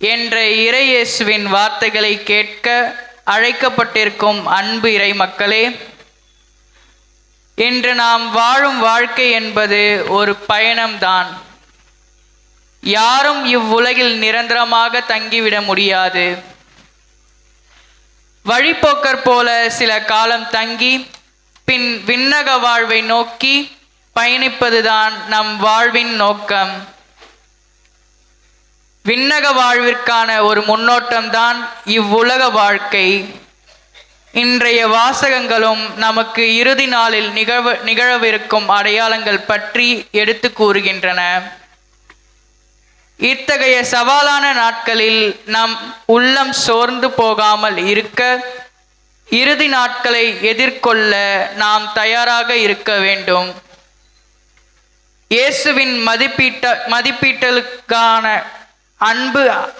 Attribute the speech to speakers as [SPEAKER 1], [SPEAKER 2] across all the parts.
[SPEAKER 1] என்ற இறையேசுவின் வார்த்தைகளை கேட்க அழைக்கப்பட்டிருக்கும் அன்பு இறை மக்களே, இன்று நாம் வாழும் வாழ்க்கை என்பது ஒரு பயணம்தான். யாரும் இவ்வுலகில் நிரந்தரமாக தங்கிவிட முடியாது. வழிப்போக்கர் போல சில காலம் தங்கி பின் விண்ணக வாழ்வை நோக்கி பயணிப்பதுதான் நம் வாழ்வின் நோக்கம். விண்ணக வாழ்விற்கான ஒரு முன்னோட்டம்தான் இவ்வுலக வாழ்க்கை. இன்றைய வாசகங்களும் நமக்கு இறுதி நாளில் நிகழவிருக்கும் அடையாளங்கள் பற்றி எடுத்து கூறுகின்றன. இத்தகைய சவாலான நாட்களில் நம் உள்ளம் சோர்ந்து போகாமல் இருக்க, இறுதி நாட்களை எதிர்கொள்ள நாம் தயாராக இருக்க வேண்டும். இயேசுவின் மதிப்பீட்டலுக்கான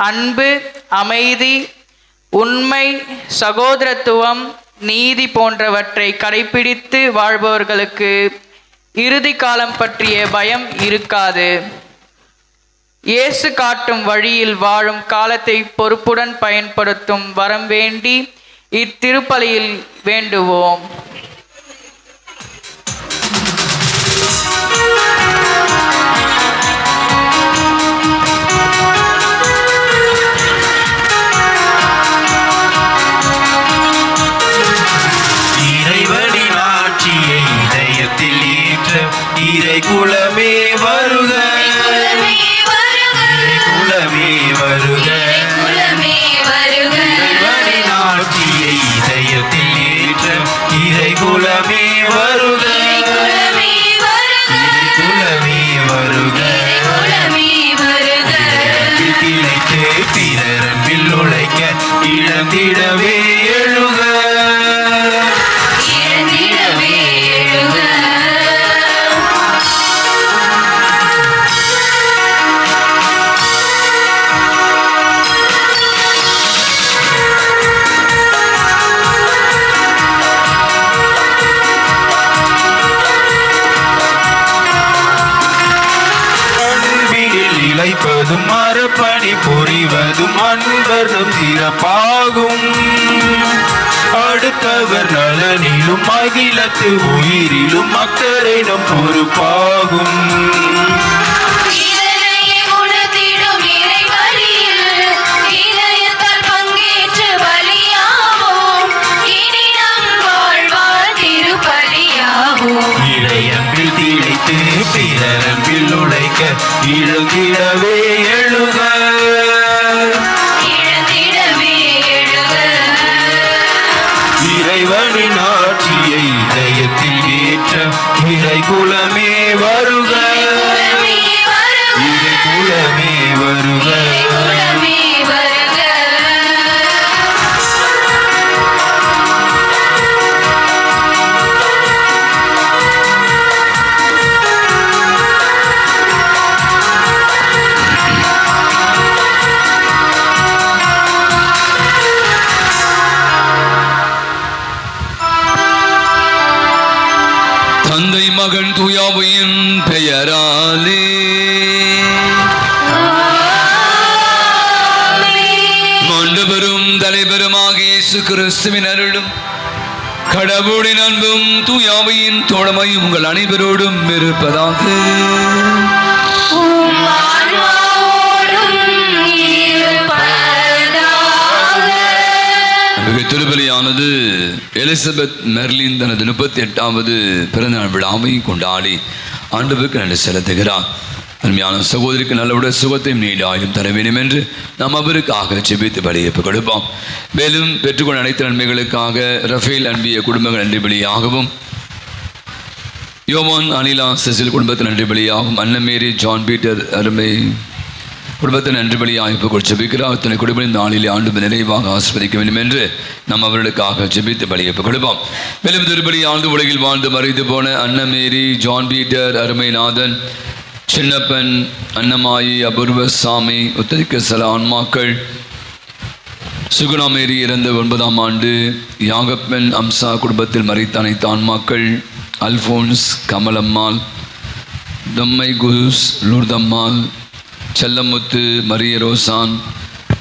[SPEAKER 1] அன்பு, அமைதி, உண்மை, சகோதரத்துவம், நீதி போன்றவற்றை கடைபிடித்து வாழ்பவர்களுக்கு இறுதி காலம் பற்றிய பயம் இருக்காது. இயேசு காட்டும் வழியில் வாழும் காலத்தை பொறுப்புடன் பயன்படுத்தும் வரம் வேண்டி இத்திருப்பலியில் வேண்டுவோம்.
[SPEAKER 2] இறைவனின் ஆட்சியை இதயத்தில் ஏற்ற இறை குலமே வருக, குலமே வருக. இறைவனின் ஆட்சியை இதயத்தில் ஏற்ற இறை குலமே வருக, குலமே வருக. கிளைத்து பிறரன்பில் உழைக்க இழந்திடவே எழுக. இழைப்பதும் மரப்பணி புரிவதும் அன்பர்தம் சிறப்பாகும். அடுத்தவர் நலனிலும் அகிலத்து உயிரிலும் அக்கறை நம் பொறுப்பாகும். இளையம்பில் திளைத்து பிறரம்பில் உழைக்க இழந்திடவே எழுக. இறைவனின் ஆட்சியை இதயத்தில் ஏற்ற இறை குலமே வருக, இறை குலமே வருக.
[SPEAKER 3] தந்தை மகன் தூயாவின் பெயராலே ஆண்டவரும் தலைவருமாக இயேசு கிறிஸ்துவின் அருளும் கடவுளின் அன்பும் தூயாவின் தோழமையும் உங்கள் அனைவரோடும் இருப்பதாக. திருப்பலியானது எலிசபெத் மெர்லின் தனது 38வது பிறந்தநாள் விழாவை கொண்டாடி ஆண்டவருக்கு நன்றி செலுத்துகிறார். அருமையான சகோதரிக்கு நல்லவுடைய சுகத்தையும் நீடாயும் தர வேண்டும் என்று நாம் அவருக்காக ஜெபித்து பலியப்பு கொடுப்போம். மேலும் பெற்றுக்கொண்ட அனைத்து நன்மைகளுக்காக ரஃபேல் அன்பிய குடும்பங்கள் நன்றி பலியாகவும், யோவான் அனிலா செசில் குடும்பத்தில் நன்றி பலியாகவும், அன்னமேரி ஜான் பீட்டர் அருமை குடும்பத்தின் நன்றி பலியாய்ப்பு ஜெபிக்கிறார். அத்தனை குடும்பத்தின் நாளிலே ஆண்டு நிறைவாக ஆஸ்வதிக்க வேண்டும் என்று நாம் அவர்களுக்காக ஜெபித்து பலியப்பு கொடுப்போம். மேலும் திருப்பலி ஆண்டு உலகில் வாழ்ந்து மறைந்து போன அன்னமேரி ஜான் பீட்டர் அருமைநாதன் சின்னப்பன் அன்னமாயி அபூர்வசாமி உத்தரிக்க சில ஆன்மாக்கள், சுகுணாமேரி இறந்த 9ஆம் ஆண்டு யாகப்பன் அம்சா குடும்பத்தில் மறைத்த அனைத்து ஆன்மாக்கள், அல்போன்ஸ் கமலம்மாள், தம்மை குஸ் Lourdammal, Chellamuthu Maria Rosan,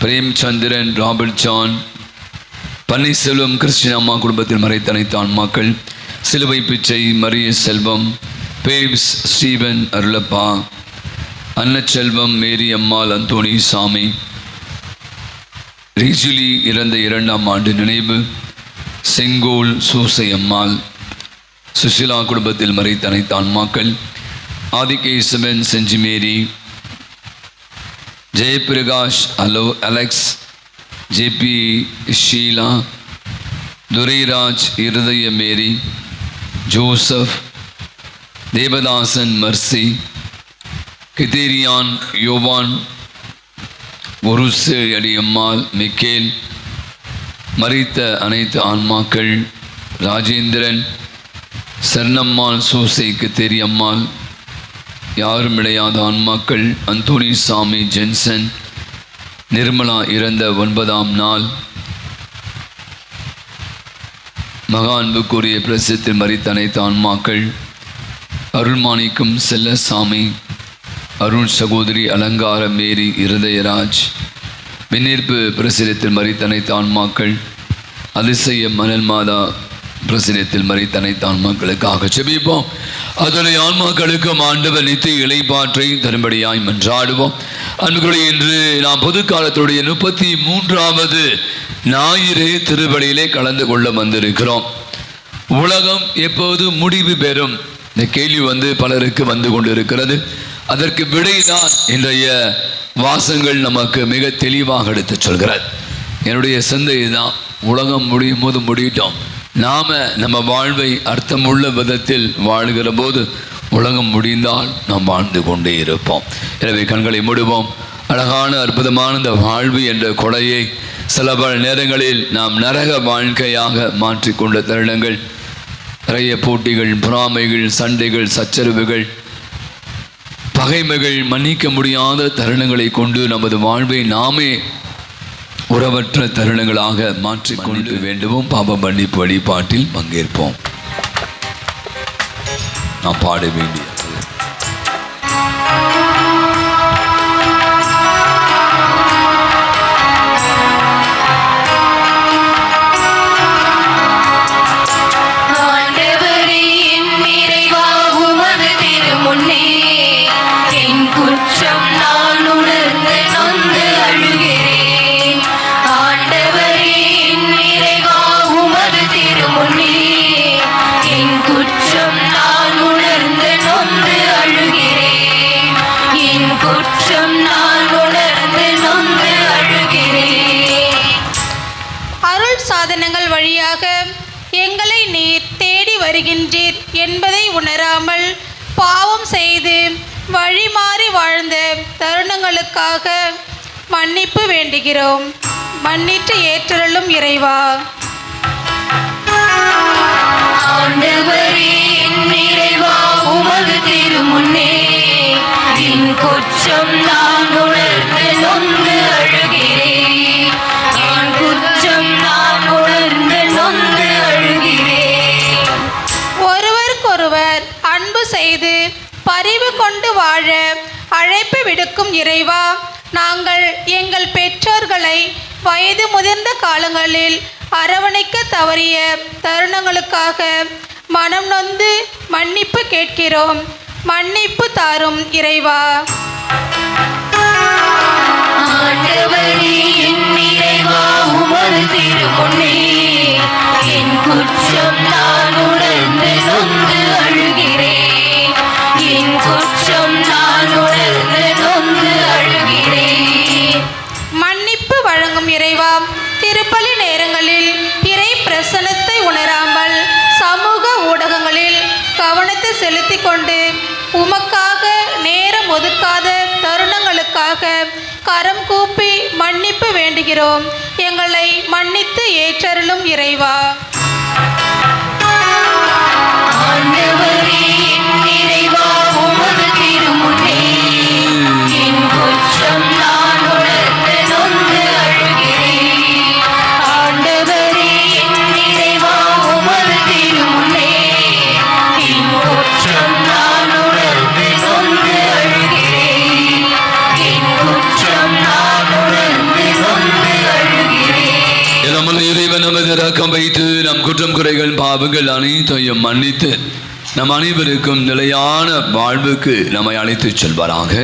[SPEAKER 3] Premchandran, Robert John, Panneerselvam, Christine அம்மா குடும்பத்தில் மறைத்த அனைத்து ஆன்மாக்கள், சிலுவை பிச்சை, மரிய செல்வம், பேப்ஸ், Steven, Arulappa, Annachelvam, Mary Ammal, Anthony Sami, ரீஜிலி இறந்த 2ஆம் ஆண்டு நினைவு, செங்கோல், சூசை அம்மாள், சுஷிலா குடும்பத்தில் மறைத்த அனைத்து ஆன்மாக்கள், ஆதிகேசவன், செஞ்சி மேரி, ஜெயபிரகாஷ், அலெக்ஸ், ஜேபி, ஷீலா, துரைராஜ், இருதய மேரி, ஜோசப், தேவதாசன், மர்சி, கிதேரியான், யோவான், ஒருசு அடியம்மாள், மிக்கேல், மரித்த அனைத்து ஆன்மாக்கள், ராஜேந்திரன், சரணம்மாள், சூசை, கித்தேரியம்மாள், யாரும் இடையாத ஆன்மாக்கள், அந்தோணி சாமி, ஜென்சன், நிர்மலா இறந்த 9ஆம் நாள், மகா அன்புக்குரிய பிரசித்தில் மரித்த அனைத்து ஆன்மாக்கள், அருள்மாணிக்கும், செல்லசாமி, அருண் சகோதரி, அலங்கார மேரி, இருதயராஜ், மின்னீர்ப்பு பிரசிடத்தில் மரித்த அனைத்து ஆன்மாக்கள், அதிசய மணல் மாதா பிரசிடத்தில் மரித்த அனைத்து ஆன்மாக்களுக்காக செபிப்போம். அதனுடைய ஆன்மாக்களுக்கும் ஆண்டவர் நித்திய இளைப்பாற்றை தரும்படியாய் மன்றாடுவோம். அன்புகளை இன்று நாம் பொது காலத்துடைய 33வது ஞாயிறு திருவழியிலே கலந்து கொள்ள வந்திருக்கிறோம். உலகம் எப்போது முடிவு பெறும்? இந்த கேள்வி பலருக்கு வந்து கொண்டிருக்கிறது. அதற்கு விடைதான் இன்றைய வாசங்கள் நமக்கு மிக தெளிவாக எடுத்து சொல்கிறார். என்னுடைய சிந்தை தான், உலகம் முடியும் போது முடியட்டும், நாம் நம்ம வாழ்வை அர்த்தமுள்ள விதத்தில் வாழ்கிற போது உலகம் முடிந்தால் நாம் வாழ்ந்து கொண்டே இருப்போம். எனவே கண்களை மூடுவோம். அழகான அற்புதமான இந்த வாழ்வு என்ற கொடையை சில பல நேரங்களில் நாம் நரக வாழ்க்கையாக மாற்றிக்கொண்ட தருணங்கள், நிறைய போட்டிகள், பொறாமைகள், சண்டைகள், சச்சரவுகள், பகைமைகள், மன்னிக்க முடியாத தருணங்களை கொண்டு நமது வாழ்வை நாமே உறவற்ற தருணங்களாக மாற்றிக்கொண்டு வேண்டுவோம். பாப மன்னிப்பு வழிபாட்டில் பங்கேற்போம். நாம் பாட வேண்டிய
[SPEAKER 4] எங்களை நீர் தேடி வருகின்றீர் என்பதை உணராமல் பாவம் செய்து வழி மாறி வாழ்ந்த தருணங்களுக்காக மன்னிப்பு வேண்டுகிறோம். மன்னித்து ஏற்றருளும் இறைவா.
[SPEAKER 5] ஆண்டவரே, என் இறைவா, உமது திருமுன்னே என் குற்றம் நான் உணர்ந்து நொந்து அழுகிறேன். என் குற்றம் நான் உணர்ந்து நொந்து அழுகிறேன்.
[SPEAKER 4] ஒருவருக்கொருவர் அன்பு செய்து பரிவு கொண்டு வாழ அழைப்பு விடுக்கும் இறைவா, நாங்கள் எங்கள் பெற்றோர்களை வயது முதிர்ந்த காலங்களில் அரவணைக்க தவறிய தருணங்களுக்காக மனம் நொந்து மன்னிப்பு கேட்கிறோம். மன்னிப்பு தாரும் இறைவா.
[SPEAKER 5] ஆண்டவரே, என் இறைவா, உமது திருமுன்னே என் குற்றம் நான் உணர்ந்து நொந்து அழுகிறேன். என் குற்றம் நான் உணர்ந்து நொந்து அழுகிறேன்.
[SPEAKER 4] மன்னிப்பு வழங்கும் இறைவா, திருப்பலி நேரங்களில் இறை பிரசன்னத்தை உணராமல் சமூக ஊடகங்களில் கவனத்தை செலுத்திக் கொண்டு உமக்காக நேரம் ஒதுக்காத தருணங்களுக்காக கரம் கூப்பி மன்னிப்பு வேண்டுகிறோம். எங்களை மன்னித்து ஏற்றருளும் இறைவா.
[SPEAKER 5] ஆண்டவரே, என் இறைவா, உமது திருமுன்னே என் குற்றம் நான் உணர்ந்து நொந்து அழுகிறேன். ஆண்டவரே, என் இறைவா, உமது திருமுன்னே என் குற்றம் நான் உணர்ந்து நொந்து அழுகிறேன். என் குற்றம் நான் உணர்ந்து
[SPEAKER 3] இரக்கம் வைத்து நம் குற்றம் குறைகள் பாவங்கள் அனைத்தையும் மன்னித்து நம் அனைவருக்கும் நிலையான வாழ்வுக்கு நம்மை அழைத்துச் செல்வாராக.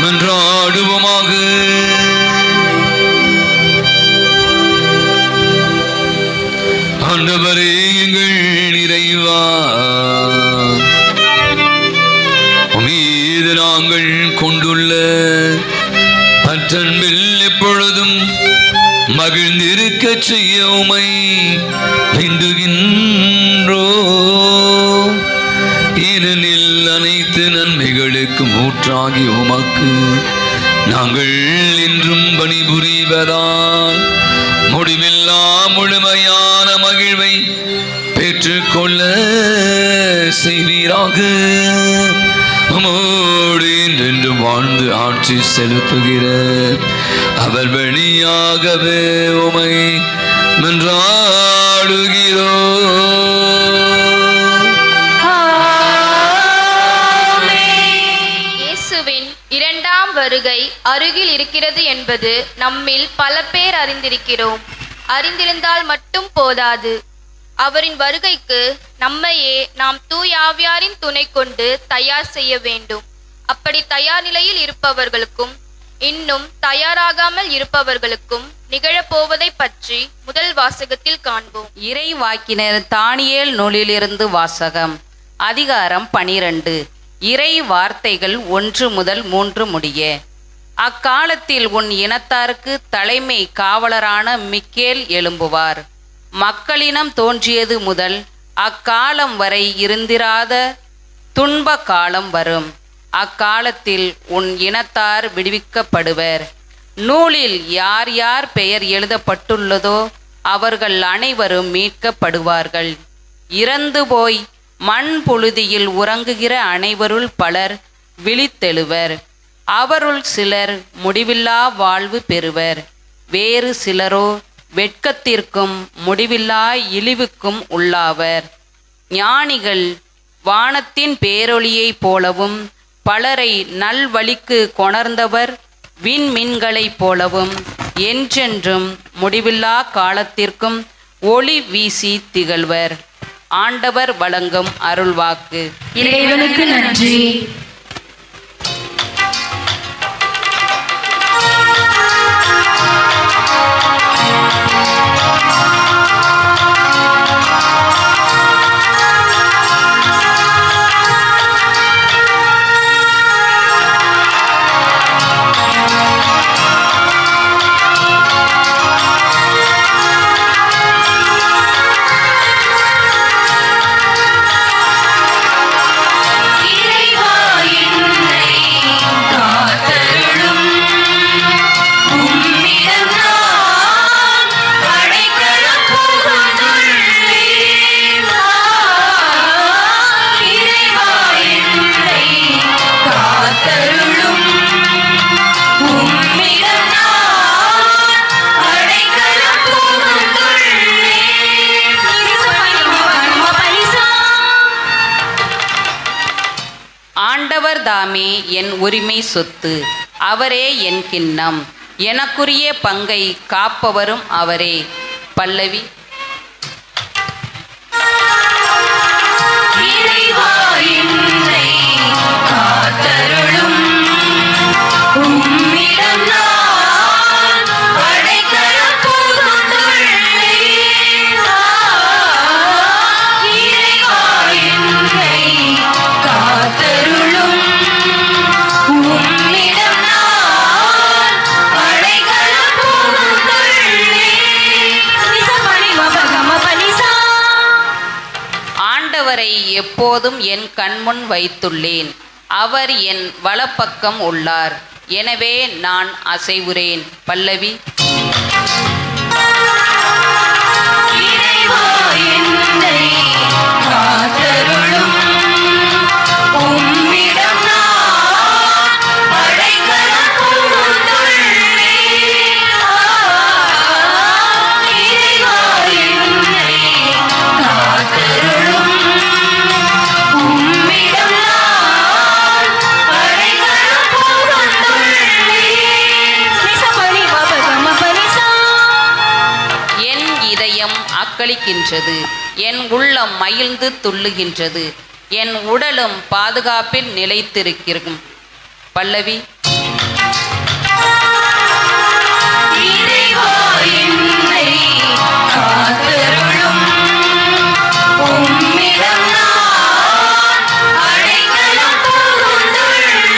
[SPEAKER 3] மன்றாடுவோமாக. ஆண்டவரே எங்கள் இறைவா, மீது நாங்கள் கொண்டுள்ள பற்றன்பில் எப்பொழுதும் மகிழ்ந்திருக்க செய்ய உமை வேண்டுகின்றோம். ஏனெனில் அனைத்து நன்மைகளுக்கும் ஊற்றாகி உமக்கு நாங்கள் என்றும் பணிபுரிவதால் முடிவில்லா முழுமையான மகிழ்வை பெற்றுக்கொள்ள செய்வீராக. உமோடு என்றென்றும் வாழ்ந்து ஆட்சி செலுத்துகிற அவர் வழியாகவே உமை மன்றாடுகிறோம்.
[SPEAKER 6] இரண்டாம் வருகை அருகில் இருக்கிறது என்பது நம்மில் பல பேர் அறிந்திருக்கிறோம். அறிந்திருந்தால் மட்டும் போதாது, அவரின் வருகைக்கு நம்மையே நாம் தூய ஆவியாரின் துணை கொண்டு தயார் செய்ய வேண்டும். அப்படி தயார் நிலையில் இருப்பவர்களுக்கும் இன்னும் தயாராகாமல் இருப்பவர்களுக்கும் நிகழப்போவதை பற்றி முதல் வாசகத்தில் காண்போம்.
[SPEAKER 7] இறை வாக்கினர் தானியேல் நூலிலிருந்து வாசகம். அதிகாரம் 12. இறை வார்த்தைகள் 1 முதல் 3 முடிய. அக்காலத்தில் உன் இனத்தாருக்கு தலைமை காவலரான மிக்கேல் எழும்புவார். மக்களினம் தோன்றியது முதல் அக்காலம் வரை இருந்திராத துன்ப காலம் வரும். அக்காலத்தில் உன் இனத்தார் விடுவிக்கப்படுவர். நூலில் யார் யார் பெயர் எழுதப்பட்டுள்ளதோ அவர்கள் அனைவரும் மீட்கப்படுவார்கள். இறந்து போய் மண் புழுதியில் உறங்குகிற அனைவருள் பலர் விழித்தெழுவர். அவருள் சிலர் முடிவில்லா வாழ்வு பெறுவர். வேறு சிலரோ வெட்கத்திற்கும் முடிவில்லா இழிவுக்கும் உள்ளாவர். ஞானிகள் வானத்தின் பேரொளியைப் போலவும் பலரை நல்வழிக்கு கொணர்ந்தவர் விண்மீன்களைப் போலவும் என்றென்றும் முடிவில்லா காலத்திற்கும் ஒளி வீசி திகழ்வர். ஆண்டவர் வழங்கும் அருள்வாக்கு.
[SPEAKER 5] இறைவனுக்கு நன்றி.
[SPEAKER 7] ஆண்டவர் தாமே என் உரிமை சொத்து, அவரே என் கிண்ணம், எனக்குரிய பங்கை காப்பவரும் அவரே. பல்லவி.
[SPEAKER 5] இறைவா என்னை காத்தருளும், உம்மிடம் நான் அடைக்கலம் புகுந்துள்ளேன். இறைவா என்னை காத்தருளும், உம்மிடம் நான் அடைக்கலம் புகுந்துள்ளேன். நிசபனி மபகம பனிசா.
[SPEAKER 7] ஆண்டவரை எப்போதும் என் கண்முன் வைத்துள்ளேன். அவர் என் வலப்பக்கம் உள்ளார். எனவே நான் அசைவுறேன். பல்லவி.
[SPEAKER 5] இறைவா என்னை காத்தருளும், உம்மிடம் நான் அடைக்கலம் புகுந்துள்ளேன். இறைவா என்னை காத்தருளும், உம்மிடம் நான் அடைக்கலம் புகுந்துள்ளேன். நிசபனி மபகம பனிசா.
[SPEAKER 7] என் இதயம் அக்களிக்கின்றது, என் உள்ளம் மகிழ்ந்து துள்ளுகின்றது, என் உடலும் பாதுகாப்பில் நிலைத்திருக்கும். பல்லவி.
[SPEAKER 5] இறைவா என்னை காத்தருளும், உம்மிடம் நான் அடைக்கலம் புகுந்துள்ளேன்.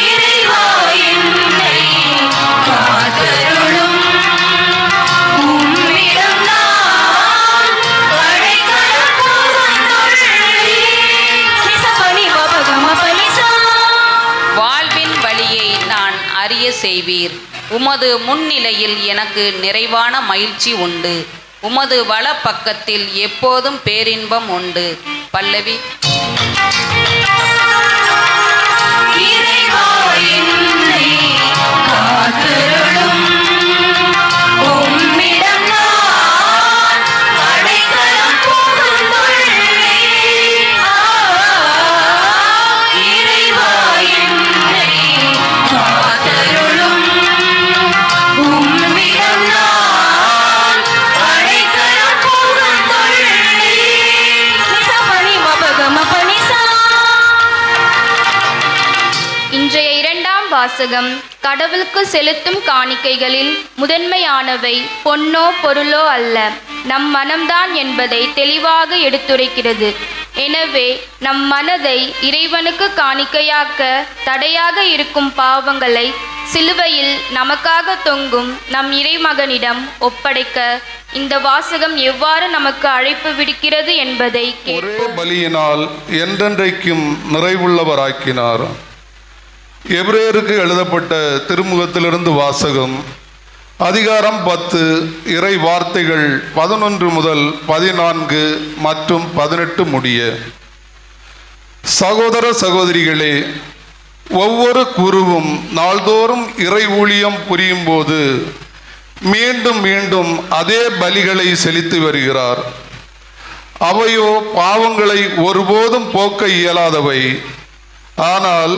[SPEAKER 5] இறைவா என்னை காத்தருளும், உம்மிடம் நான் அடைக்கலம் புகுந்துள்ளேன். நிசபனி மபகம பனிசா.
[SPEAKER 7] வாழ்வின் வழியை நான் அறிய செய்வீர். உமது முன்னிலையில் எனக்கு நிறைவான மகிழ்ச்சி உண்டு. உமது வலப்பக்கத்தில் எப்போதும் பேரின்பம் உண்டு. பல்லவி.
[SPEAKER 5] இறைவா என்னை காத்தருளும், உம்மிடம் நான் அடைக்கலம் புகுந்துள்ளேன். இறைவா என்னை காத்தருளும், உம்மிடம் நான் அடைக்கலம் புகுந்துள்ளேன். நிசபனி மபகம பனிசா.
[SPEAKER 6] இன்றைய இரண்டாம் வாசகம் கடவுளுக்கு செலுத்தும் காணிக்கைகளில் முதன்மையானவை பொன்னோ பொருளோ அல்ல, நம் மனம்தான் என்பதை தெளிவாக எடுத்துரைக்கிறது. எனவே நம் மனதை இறைவனுக்கு காணிக்கையாக்க தடையாக இருக்கும் பாவங்களை சிலுவையில் நமக்காக தொங்கும் நம் இறைமகனிடம் ஒப்படைக்க இந்த வாசகம் எவ்வாறு நமக்கு அழைப்பு விடுக்கிறது என்பதை
[SPEAKER 8] ஒரே பலியினால் என்றென்றைக்கும் நிறைவுள்ளவராக்கினார். எபிரேயருக்கு எழுதப்பட்ட திருமுகத்திலிருந்து வாசகம். அதிகாரம் 10, இறை வார்த்தைகள் 11 முதல் 14 மற்றும் 18 முடிய. சகோதர சகோதரிகளே, ஒவ்வொரு குருவும் நாள்தோறும் இறை ஊழியம் புரியும் போது மீண்டும் மீண்டும் அதே பலிகளை செலுத்தி வருகிறார். அவையோ பாவங்களை ஒருபோதும் போக்க இயலாதவை. ஆனால்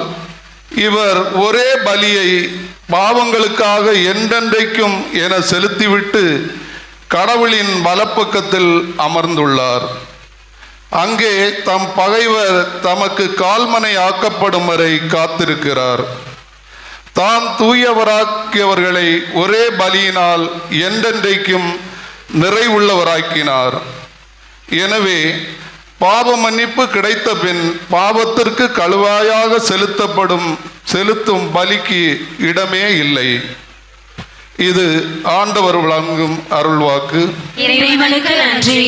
[SPEAKER 8] இவர் ஒரே பலியை பாவங்களுக்காக என்றென்றைக்கும் என செலுத்திவிட்டு கடவுளின் வலப்பக்கத்தில் அமர்ந்துள்ளார். அங்கே தம் பகைவர் தமக்கு கால்மனை ஆக்கப்படும் வரை காத்திருக்கிறார். தாம் தூயவராக்கியவர்களை ஒரே பலியினால் என்றென்றைக்கும் நிறைவுள்ளவராக்கினார். எனவே பாவ மன்னிப்பு கிடைத்த பின் பாவத்திற்கு கழுவாயாக செலுத்தும் பலிக்கு இடமே இல்லை. இது ஆண்டவர் வழங்கும் அருள்வாக்கு.
[SPEAKER 5] இறைவனுக்கு நன்றி.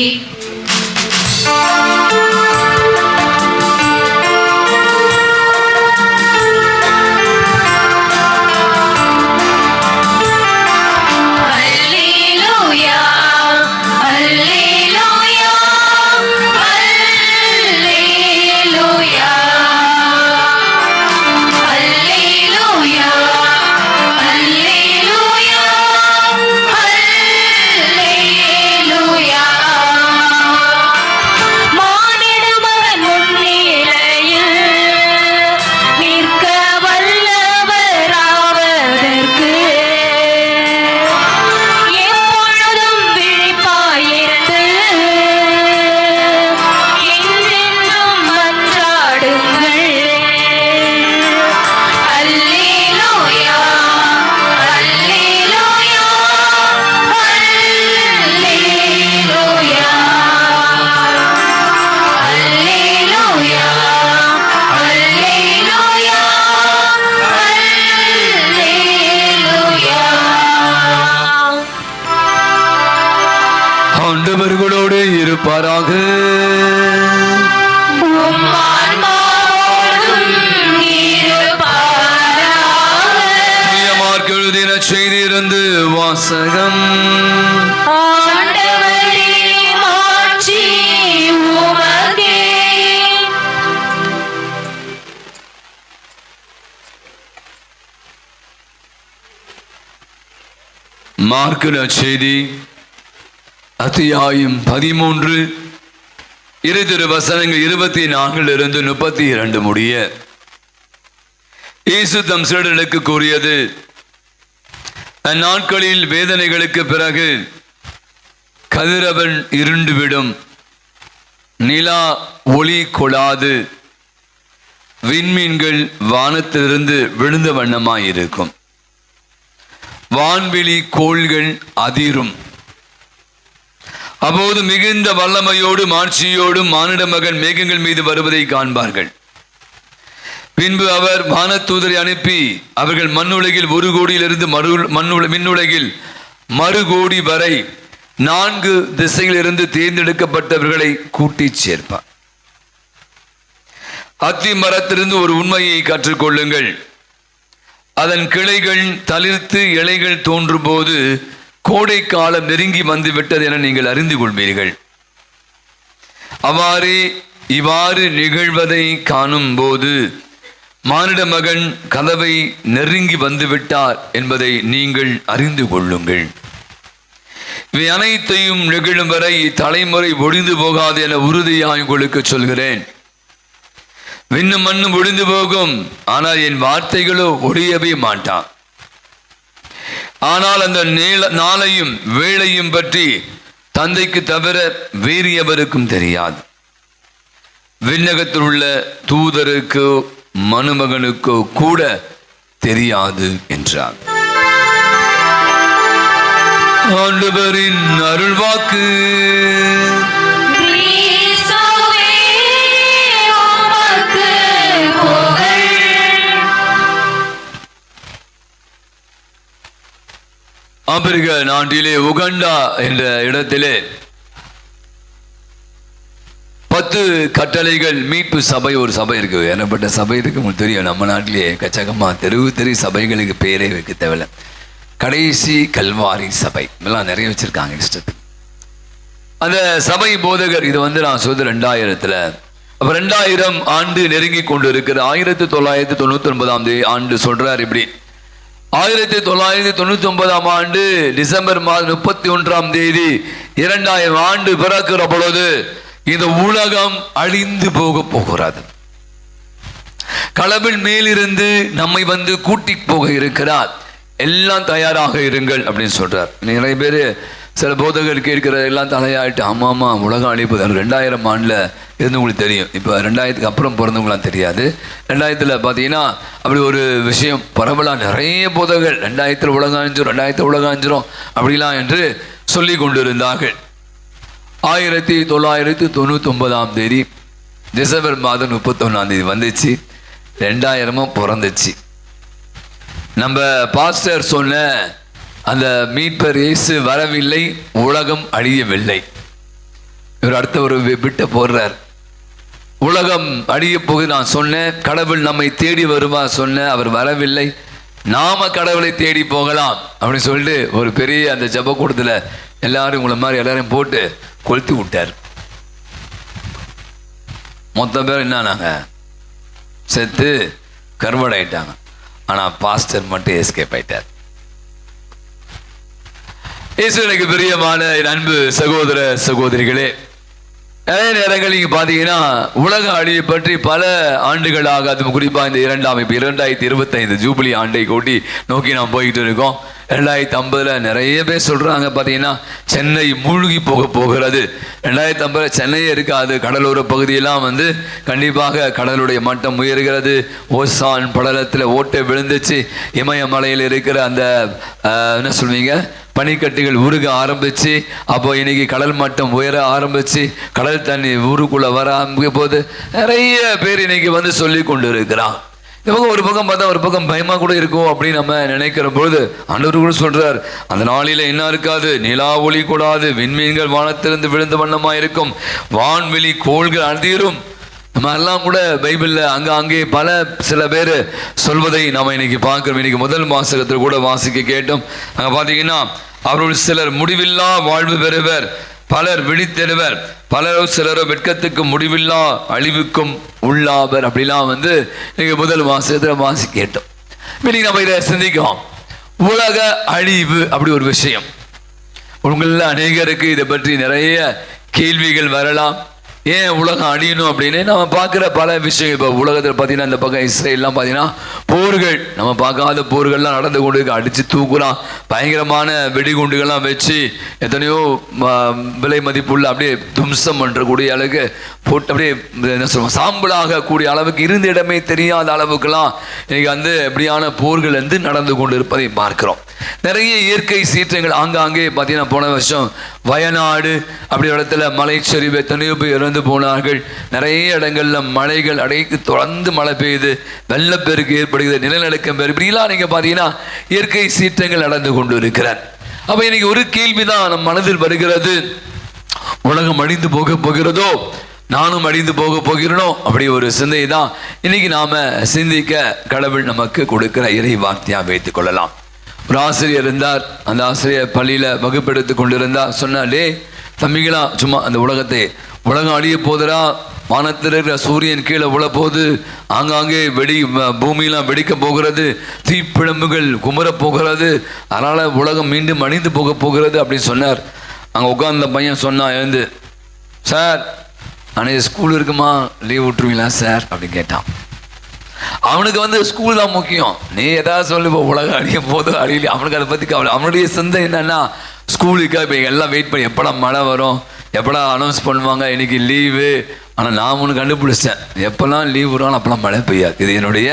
[SPEAKER 3] ஆண்டவர்களோடு இருப்பாராக. மார்க் எழுதின செய்தியிலிருந்து வாசகம். மார்க் செய்தி அத்தியாயம் 13 இரு வசனங்கள் 24 32 முடிய. இயேசு தம் சீடர்களுக்கு கூறியது, அந்நாட்களில் வேதனைகளுக்கு பிறகு கதிரவன் இருண்டுவிடும், நிலா ஒளி கொடாது, விண்மீன்கள் வானத்திலிருந்து விழுந்த வண்ணமாயிருக்கும், வான்வெளி கோள்கள் அதிரும். அப்போது மிகுந்த வல்லமையோடும் ஆட்சியோடும் மானிட மகன் மேகங்கள் மீது வருவதை காண்பார்கள். பின்பு அவர் வானதூதரை அனுப்பி அவர்கள் மண்ணுலகில் 1 கோடியிலிருந்து மின்னுலகில் 1 கோடி வரை 4 திசையிலிருந்து தேர்ந்தெடுக்கப்பட்டவர்களை கூட்டிச் சேர்ப்பார். அத்தி மரத்திலிருந்து ஒரு உண்மையை கற்றுக்கொள்ளுங்கள். அதன் கிளைகள் தளிர்த்து இலைகள் தோன்றும் போது கோடை காலம் நெருங்கி வந்துவிட்டது என நீங்கள் அறிந்து கொள்வீர்கள். இவ்வாறு நிகழ்வதை காணும் போது மானிட மகன் கதவை நெருங்கி வந்துவிட்டார் என்பதை நீங்கள் அறிந்து கொள்ளுங்கள். இவை அனைத்தையும் நிகழும் வரை தலைமுறை ஒழிந்து போகாது என உறுதியாக உங்களுக்கு சொல்கிறேன். விண்ணும் மண்ணும் ஒழிந்து போகும், ஆனால் என் வார்த்தைகளோ ஒழியவே மாட்டான். ஆனால் அந்த நாளையும் வேளையும் பற்றி தந்தைக்கு தவிர வேறு எவருக்கும் தெரியாது. விண்ணகத்தில் உள்ள தூதருக்கோ மனுமகனுக்கோ கூட தெரியாது என்றார். ஆண்டவரின் அருள்வாக்கு. ஆப்பிரிக்க நாட்டிலே உகண்டா என்ற இடத்திலே 10 கட்டளைகள் மீட்பு சபை ஒரு சபை இருக்கு. ஏற்பட்ட சபை இருக்கு, உங்களுக்கு தெரியும். நம்ம நாட்டிலேயே கச்சகமா தெரு சபைகளுக்கு பேரே வைக்க தேவையில்ல. கடைசி கல்வாரி சபை எல்லாம் நிறைய வச்சிருக்காங்க இஷ்டத்துக்கு. அந்த சபை போதகர் இது நான் சொல்றது 2000 அப்ப 2000 ஆண்டு நெருங்கி கொண்டு இருக்கிற 1999 ஆண்டு சொல்றார் இப்படி. 1999 ஆண்டு டிசம்பர் மாதம் 31 2000 ஆண்டு பிறக்கிற பொழுது இந்த உலகம் அழிந்து போக போகிறது. களவில் மேலிருந்து நம்மை வந்து கூட்டி போக இருக்கிறார். எல்லாம் தயாராக இருங்கள் அப்படின்னு சொல்றார். நிறைய பேர் சில போதகர் கேட்கிற எல்லாம் தலையாயிட்டு ஆமாம் உலக அழிப்பு 2000 ஆண்டில் இருந்து உங்களுக்கு தெரியும். இப்போ 2000க்கு அப்புறம் பிறந்தவங்களாம் தெரியாது. 2000 பார்த்தீங்கன்னா அப்படி ஒரு விஷயம் பரவலாக நிறைய போதகர்கள் 2000 உலகம் அழிஞ்சிரும் 2000 உலகம் அழிஞ்சிரும் அப்படிலாம் என்று சொல்லி கொண்டிருந்தார்கள். 1999 டிசம்பர் மாதம் 31 வந்துச்சு. 2000 பிறந்துச்சு. நம்ம பாஸ்டர் சொன்ன அந்த மீட்பர் இயேசு வரவில்லை, உலகம் அழியவில்லை. இவர் அடுத்த ஒரு விட்ட போடுறார். உலகம் அழிய போகுது நான் சொன்னேன், கடவுள் நம்மை தேடி வருவா சொன்னேன், அவர் வரவில்லை, நாம கடவுளை தேடி போகலாம் அப்படின்னு சொல்லிட்டு ஒரு பெரிய அந்த ஜப கூட்டத்தில் எல்லாரும் உங்களை மாதிரி எல்லாரையும் போட்டு கொளுத்தி விட்டார். மொத்த பேர் என்னானாங்க, செத்து கருவடாயிட்டாங்க. ஆனால் பாஸ்டர் மட்டும் எஸ்கேப் ஆயிட்டார். இயேசுவுக்கு பிரியமான அன்பு சகோதர சகோதரிகளே, நிறைய நேரங்கள் நீங்க பாத்தீங்கன்னா உலக அழிவை பற்றி பல ஆண்டுகளாக, அது குறிப்பா இந்த 2025 ஜூபிலி ஆண்டை கூட்டி நோக்கி நாம் போயிட்டு இருக்கோம். 2050 நிறைய பேர் சொல்றாங்க பார்த்தீங்கன்னா சென்னை மூழ்கி போகிறது. 2050 சென்னையே இருக்காது, கடலோர பகுதியெல்லாம் வந்து கண்டிப்பாக கடலுடைய மட்டம் உயர்கிறது. ஓசான் படலத்தில் ஓட்டை விழுந்துச்சு. இமயமலையில் இருக்கிற அந்த என்ன சொல்வீங்க பனிக்கட்டிகள் உருக ஆரம்பிச்சு, அப்போ இன்னைக்கு கடல் மட்டம் உயர ஆரம்பிச்சு, கடல் தண்ணி ஊருக்குள்ள வர போது நிறைய பேர் இன்னைக்கு வந்து சொல்லி கொண்டு இருக்கிறான். இவங்க ஒரு பக்கம் பார்த்தா ஒரு பக்கம் பயமா கூட இருக்கும் அப்படின்னு நம்ம நினைக்கிற பொழுது ஆண்டவர் கூட சொல்றார், அந்த நாளில என்ன இருக்காது, நிலா ஒளி கூடாது, விண்மீன்கள் வானத்திலிருந்து விழுந்த வண்ணமா இருக்கும், வான்வெளி கோள்கள் அதிரும். நம்ம எல்லாம் கூட பைபிள்ல அங்கே பல சில பேர் சொல்வதை நம்ம இன்னைக்கு பார்க்கிறோம். இன்னைக்கு முதல் வாசகத்தில் கூட வாசிக்க கேட்டோம். அங்க பாத்தீங்கன்னா அவர்கள் சிலர் முடிவில்லா வாழ்வு பெறுவர், பலர் விழித்தெழுவர், பலரோ சிலரோ வெட்கத்துக்கு முடிவில்லா அழிவுக்கும் உள்ளாவர். அப்படிலாம் வந்து நீங்க முதல் வாசகத்தில் வாசி கேட்டோம். இன்னைக்கு நம்ம இதை சிந்திக்கிறோம். உலக அழிவு அப்படி ஒரு விஷயம். உங்கள அநேகருக்கு இதை பற்றி நிறைய கேள்விகள் வரலாம். ஏன் உலகம் அழியணும் அப்படின்னு நம்ம பார்க்குற பல விஷயம். இப்போ உலகத்தில் பார்த்தீங்கன்னா இந்த பக்கம் இஸ்ரேல்லாம் பார்த்தீங்கன்னா போர்கள், நம்ம பார்க்காத போர்கள்லாம் நடந்து கொண்டு அடித்து தூக்குறான், பயங்கரமான வெடிகுண்டுகள்லாம் வச்சு எத்தனையோ விலை மதிப்புள்ள அப்படியே தும்சம் பண்ணுறக்கூடிய அளவுக்கு போட்டு அப்படியே என்ன சொல்லுவோம் சாம்பலாக கூடிய அளவுக்கு இருந்த இடமே தெரியாத அளவுக்குலாம் இன்னைக்கு வந்து எப்படியான போர்கள் வந்து நடந்து கொண்டு இருப்பதை பார்க்கிறோம். நிறைய இயற்கை சீற்றங்கள் ஆங்காங்கே பார்த்தீங்கன்னா போன வருஷம் வயநாடு அப்படி இடத்துல மலைச்சரிவு எத்தனையோ பேர் இறந்து போனார்கள். நிறைய இடங்கள்ல மலைகள் அடைத்து தொடர்ந்து மழை பெய்யுது, வெள்ளப்பெருக்கு ஏற்படுகிறது, நிலநடுக்கம் பெரு, இப்படிலாம் நீங்க பார்த்தீங்கன்னா இயற்கை சீற்றங்கள் நடந்து கொண்டு இருக்கிறார். அப்ப இன்னைக்கு ஒரு கேள்விதான் நம் மனதில் வருகிறது, உலகம் அழிந்து போகிறதோ, நானும் அழிந்து போகிறனோ, அப்படி ஒரு சிந்தை தான் இன்னைக்கு நாம சிந்திக்க கடவுள் நமக்கு கொடுக்கிற இறை வார்த்தையா வைத்துக் கொள்ளலாம். ஒரு ஆசிரியர் இருந்தார். அந்த ஆசிரியர் பள்ளியில வகுப்பெடுத்து கொண்டிருந்தார். சொன்னாலே தம்பிகளா, சும்மா அந்த உலகம் அழிய போதுரா, வானத்தில் இருக்கிற சூரியன் கீழே உள்ள போது, ஆங்காங்கே பூமியெல்லாம் வெடிக்க போகிறது, தீப்பிழம்புகள் குமர போகிறது, அதனால உலகம் மீண்டும் அழிந்து போகிறது அப்படின்னு சொன்னார். அங்கே உட்கார்ந்த பையன் சொன்னான் எழுந்து, சார் அன்னைக்கு ஸ்கூல் இருக்குமா, லீவ் விட்டுருவீங்களா சார் அப்படின்னு கேட்டான். அவனுக்கு வந்து ஸ்கூல் தான் முக்கியம். நீ எதாவது சொல்லி இப்போ உலகம் அழிய போதும் அழியல, அவனுக்கு அதை பற்றி கவலை. அவனுடைய சிந்தை என்னன்னா ஸ்கூலுக்காக இப்போ எல்லாம் வெயிட் பண்ணி எப்படா மழை வரும், எப்படா அனௌன்ஸ் பண்ணுவாங்க இன்னைக்கு லீவு. ஆனால் நான் ஒன்று கண்டுபிடிச்சேன், எப்போல்லாம் லீவ் வரும் அப்போல்லாம் மழை பெய்யாது. இது என்னுடைய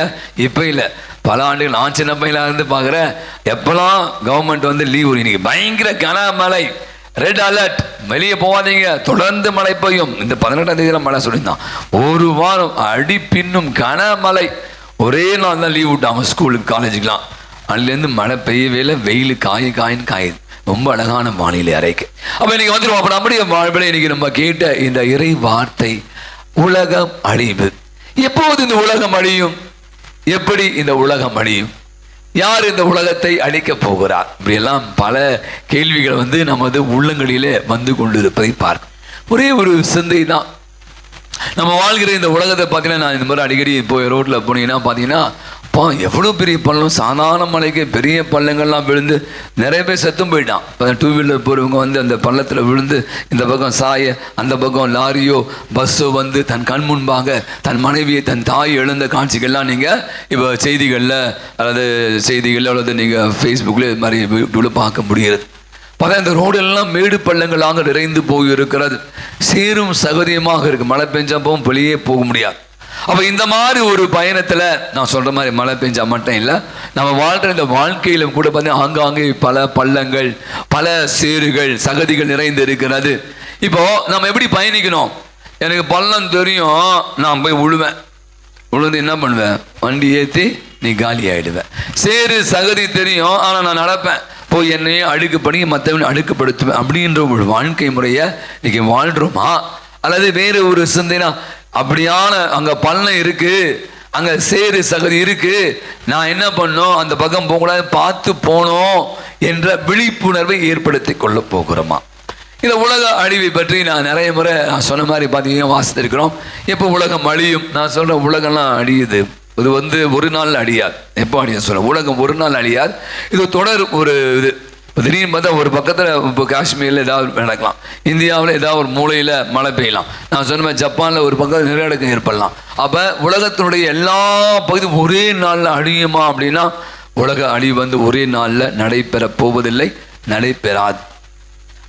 [SPEAKER 3] இப்போ இல்லை, பல ஆண்டுகள் நான் சின்ன பையனாக இருந்து பார்க்குறேன். எப்போல்லாம் கவர்மெண்ட் வந்து லீவ் வரும், இன்னைக்கு பயங்கர கனமழை, ரெட் அலர்ட், வெளியே போகாதீங்க, தொடர்ந்து மழை பெய்யும். இந்த 18ஆம் தேதியில மழை சொல்லியிருந்தான். ஒரு வாரம் அடி பின்னும் கனமழை, ஒரே நாள் தான் லீவ் விட்டாங்க ஸ்கூலுக்கு காலேஜுக்கெலாம். அதுலேருந்து மழை பெய்யவே இல்லை, வெயில் காயுன்னு காயுது. ரொம்ப அழகான வானிலை அறைக்கு. அப்போ இன்னைக்கு வந்துடுவோம். அப்போ நம்முடைய வாழ்வில் இன்னைக்கு நம்ம கேட்ட இந்த இறை வார்த்தை உலகம் அழிவு. எப்போது இந்த உலகம் அழியும், எப்படி இந்த உலகம் அழியும், யார் இந்த உலகத்தை அழிக்க போகிறார், இப்படியெல்லாம் பல கேள்விகள் வந்து நமது உள்ளங்களிலே வந்து கொண்டு இருப்பதை பார்க்க ஒரே ஒரு சிந்தை தான். நம்ம வாழ்கிற இந்த உலகத்தை பார்த்தீங்கன்னா, நான் இந்த மாதிரி அடிக்கடி போய் ரோட்டில் போனீங்கன்னா பார்த்தீங்கன்னா எவ்வளோ பெரிய பள்ளம், சாதாரண மலைக்கு பெரிய பள்ளங்கள்லாம் விழுந்து நிறைய பேர் செத்தும் போயிட்டான். இப்போ 2 வீலர் போகிறவங்க வந்து அந்த பள்ளத்தில் விழுந்து இந்த பக்கம் சாய, அந்த பக்கம் லாரியோ பஸ்ஸோ வந்து தன் கண் முன்பாக தன் மனைவியை தன் தாய் எழுந்த காட்சிகள்லாம் நீங்கள் இப்போ செய்திகளில் அல்லது நீங்கள் ஃபேஸ்புக்கில் இது மாதிரி யூடியூப்பில் பார்க்க முடிகிறது. பார்த்தா இந்த ரோடெல்லாம் மேடு பள்ளங்களாக நிறைந்து போய் இருக்கிறது, சேரும் சகதியமாக இருக்குது, மழை பெஞ்சப்பவும் வெளியே போக முடியாது. அப்போ இந்த மாதிரி ஒரு பயணத்தில் நான் சொல்கிற மாதிரி மழை பெஞ்சா மட்டும் இல்லை, நம்ம வாழ்கிற இந்த வாழ்க்கையிலும் கூட பார்த்தீங்கன்னா ஆங்காங்கே பல பள்ளங்கள், பல சேறுகள், சகதிகள் நிறைந்து இருக்கிறது. இப்போது நம்ம எப்படி பயணிக்கணும்? எனக்கு பள்ளம் தெரியும், நான் போய் விழுந்து என்ன பண்ணுவேன்? வண்டி ஏற்றி நீ காலி ஆகிடுவேன். சேறு சகதி தெரியும், ஆனால் நான் நடப்பேன், போய் என்னையே அழுக்கு பண்ணி மற்றவனை அழுக்குப்படுத்துவேன். அப்படின்ற ஒரு வாழ்க்கை முறையை இன்னைக்கு வாழ்கிறோமா? அல்லது வேறு ஒரு சிந்தனை, அப்படியான அங்கே பள்ளம் இருக்குது, அங்கே சேறு சகதி இருக்குது, நான் என்ன பண்ணோம், அந்த பக்கம் போகக்கூடாது, பார்த்து போனோம் என்ற விழிப்புணர்வை ஏற்படுத்தி கொள்ள போகிறோமா? இந்த உலக அழிவை பற்றி நான் நிறைய முறை நான் சொன்ன மாதிரி பார்த்தீங்கன்னா வாசித்திருக்கிறோம். எப்போ உலகம் அழியும்? நான் சொல்கிறேன், உலகம்லாம் அழியுது, இது வந்து ஒரு நாள் அழியாது. எப்போ அழியும் சொல்கிறேன், உலகம் ஒரு நாள் அழியாது. இது தொடர் ஒரு இது. திடீர்னு பார்த்தா ஒரு பக்கத்தில் இப்போ காஷ்மீரில் ஏதாவது நடக்கலாம், இந்தியாவில் ஏதாவது ஒரு மூலையில் மழை பெய்யலாம், நான் சொன்னேன் ஜப்பானில் ஒரு பக்கத்தில் நிலநடுக்கம் ஏற்படலாம். அப்போ உலகத்தினுடைய எல்லா பகுதியும் ஒரே நாளில் அழியுமா அப்படின்னா உலக அழிவு வந்து ஒரே நாளில் நடைபெற போவதில்லை, நடைபெறாது.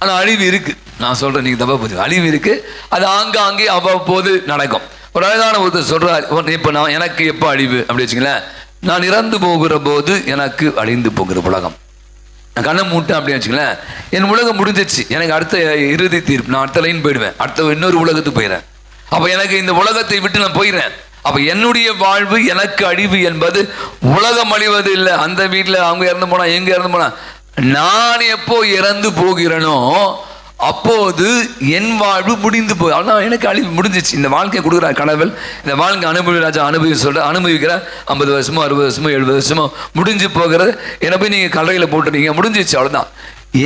[SPEAKER 3] ஆனால் அழிவு இருக்குது. நான் சொல்கிறேன், நீங்கள் தப்பா போகுது, அழிவு இருக்குது, அது ஆங்காங்கே அவ்வப்போது நடக்கும். ஒரு அழகான ஒருத்தர் சொல்கிறார், இப்போ எனக்கு எப்போ அழிவு அப்படி வச்சுங்களேன், நான் இறந்து போகிற போது எனக்கு அழிந்து போகிற உலகம். நான் கண்ணை மூட்டேன் அப்படின்னு வச்சுங்களேன், என் உலகம் முடிஞ்சிச்சு, எனக்கு அடுத்த இறுதி தீர்ப்பு, நான் அடுத்த லைன் போயிடுவேன், அடுத்த இன்னொரு உலகத்துக்கு போயிடுறேன். அப்போ எனக்கு இந்த உலகத்தை விட்டு நான் போயிடுறேன். அப்போ என்னுடைய வாழ்வு, எனக்கு அழிவு என்பது உலகம் அழிவது இல்லை. அந்த வீட்டில் அவங்க இறந்து போனா, எங்கே இறந்து போனா, நான் எப்போ இறந்து போகிறேனோ அப்போது என் வாழ்வு முடிந்து போய், ஆனால் எனக்கு அழிவு முடிஞ்சிச்சு. இந்த வாழ்க்கையை கொடுக்குறார் கடவுள், இந்த வாழ்க்கை ராஜா அனுபவிக்கிறார். 50 வருஷமோ 60 வருஷமோ 70 வருஷமோ முடிஞ்சு போகிறது. என்னை போய் நீங்கள் கல்லறையில் போட்டுறீங்க, முடிஞ்சிச்சு, அவ்வளோதான்.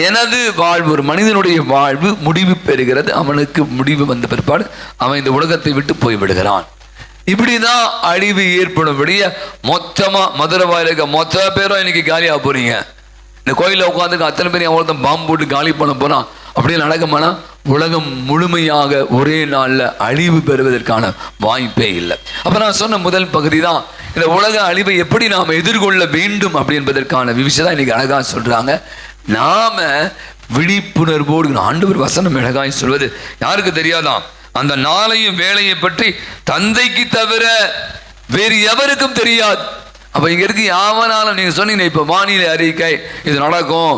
[SPEAKER 3] எனது வாழ்வு, ஒரு மனிதனுடைய வாழ்வு முடிவு பெறுகிறது. அவனுக்கு முடிவு வந்த பிற்பாடு அவன் இந்த உலகத்தை விட்டு போய்விடுகிறான். இப்படிதான் அழிவு ஏற்படும்படிய மொத்தமாக மதுரை வாயிலுக்கு மொத்த பேரும் இன்னைக்கு காலியாக போறீங்க. இந்த கோயிலில் உட்காந்துக்கு அத்தனை பேரும் ஒருத்தன் பாம்பு போட்டு காலி பண்ண போறான். அப்படியே நடக்குமானா உலகம் முழுமையாக ஒரே நாளில் அழிவு பெறுவதற்கான வாய்ப்பே இல்லை. அப்போ நான் சொன்ன முதல் பகுதி தான் இந்த உலக அழிவை எப்படி நாம் எதிர்கொள்ள வேண்டும் அப்படி என்பதற்கான விஷயம் இன்னைக்கு அழகாக சொல்றாங்க. நாம விழிப்புணர்வோடு, ஆண்டவர் வசனம் அழகாய் சொல்வது யாருக்கு தெரியாதாம், அந்த நாளையும் வேலையை பற்றி தந்தைக்கு தவிர வேறு எவருக்கும் தெரியாது. அப்போ இங்கே இருக்கு யாவனாலும் நீங்கள் சொன்னீங்க இப்போ வானிலை அறிக்கை இது நடக்கும்.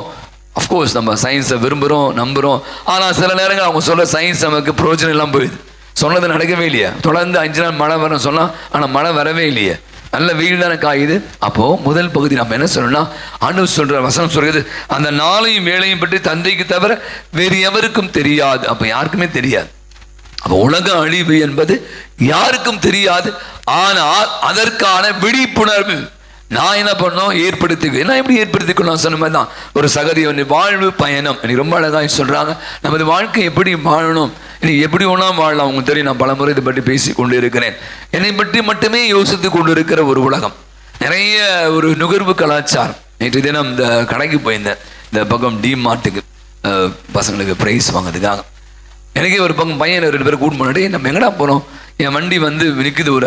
[SPEAKER 3] அஃப்கோர்ஸ் நம்ம சயின்ஸை விரும்புகிறோம், நம்புகிறோம். ஆனால் சில நேரங்கள் அவங்க சொல்ல சயின்ஸ் நமக்கு பிரோஜனம் எல்லாம் போயிடுது. சொன்னது நடக்கவே இல்லையா? தொடர்ந்து 5 நாள் மழை வரும் சொன்னால், ஆனால் மழை வரவே இல்லையே, நல்ல வெயில் தானே காயுது. அப்போது முதல் பகுதி நம்ம என்ன சொல்லணும்னா, ஆண்டவர் சொல்கிற வசனம் சொல்கிறது, அந்த நாளையும் வேலையும் பற்றி தந்தைக்கு தவிர வேறு எவருக்கும் தெரியாது. அப்போ யாருக்குமே தெரியாது. அப்போ உலக அழிவு என்பது யாருக்கும் தெரியாது. ஆனால் அதற்கான விழிப்புணர்வு நான் என்ன பண்ணோம், ஏற்படுத்திக்குவேன். நான் எப்படி ஏற்படுத்திக்கணும் சொன்ன மாதிரி தான் ஒரு சகதி வாழ்வு பயணம் எனக்கு ரொம்ப அழகாக சொல்கிறாங்க. நமது வாழ்க்கை எப்படி வாழணும், இனி எப்படி ஒன்றா வாழலாம் உங்களுக்கு தெரியும். நான் பல முறை இதை பற்றி பேசி கொண்டு இருக்கிறேன். என்னை பற்றி மட்டுமே யோசித்து கொண்டு இருக்கிற ஒரு உலகம், நிறைய ஒரு நுகர்வு கலாச்சாரம். நேற்று தினம் இந்த கடைக்கு போயிருந்தேன், இந்த பக்கம் டிமார்ட்டுக்கு பசங்களுக்கு ப்ரைஸ் வாங்கிறதுக்காக. எனக்கே ஒரு பக்கம் பையன் 2 பேர் கூட்டு முன்னாடி நம்ம எங்கடா போகிறோம், என் வண்டி வந்து நிற்குது, ஒரு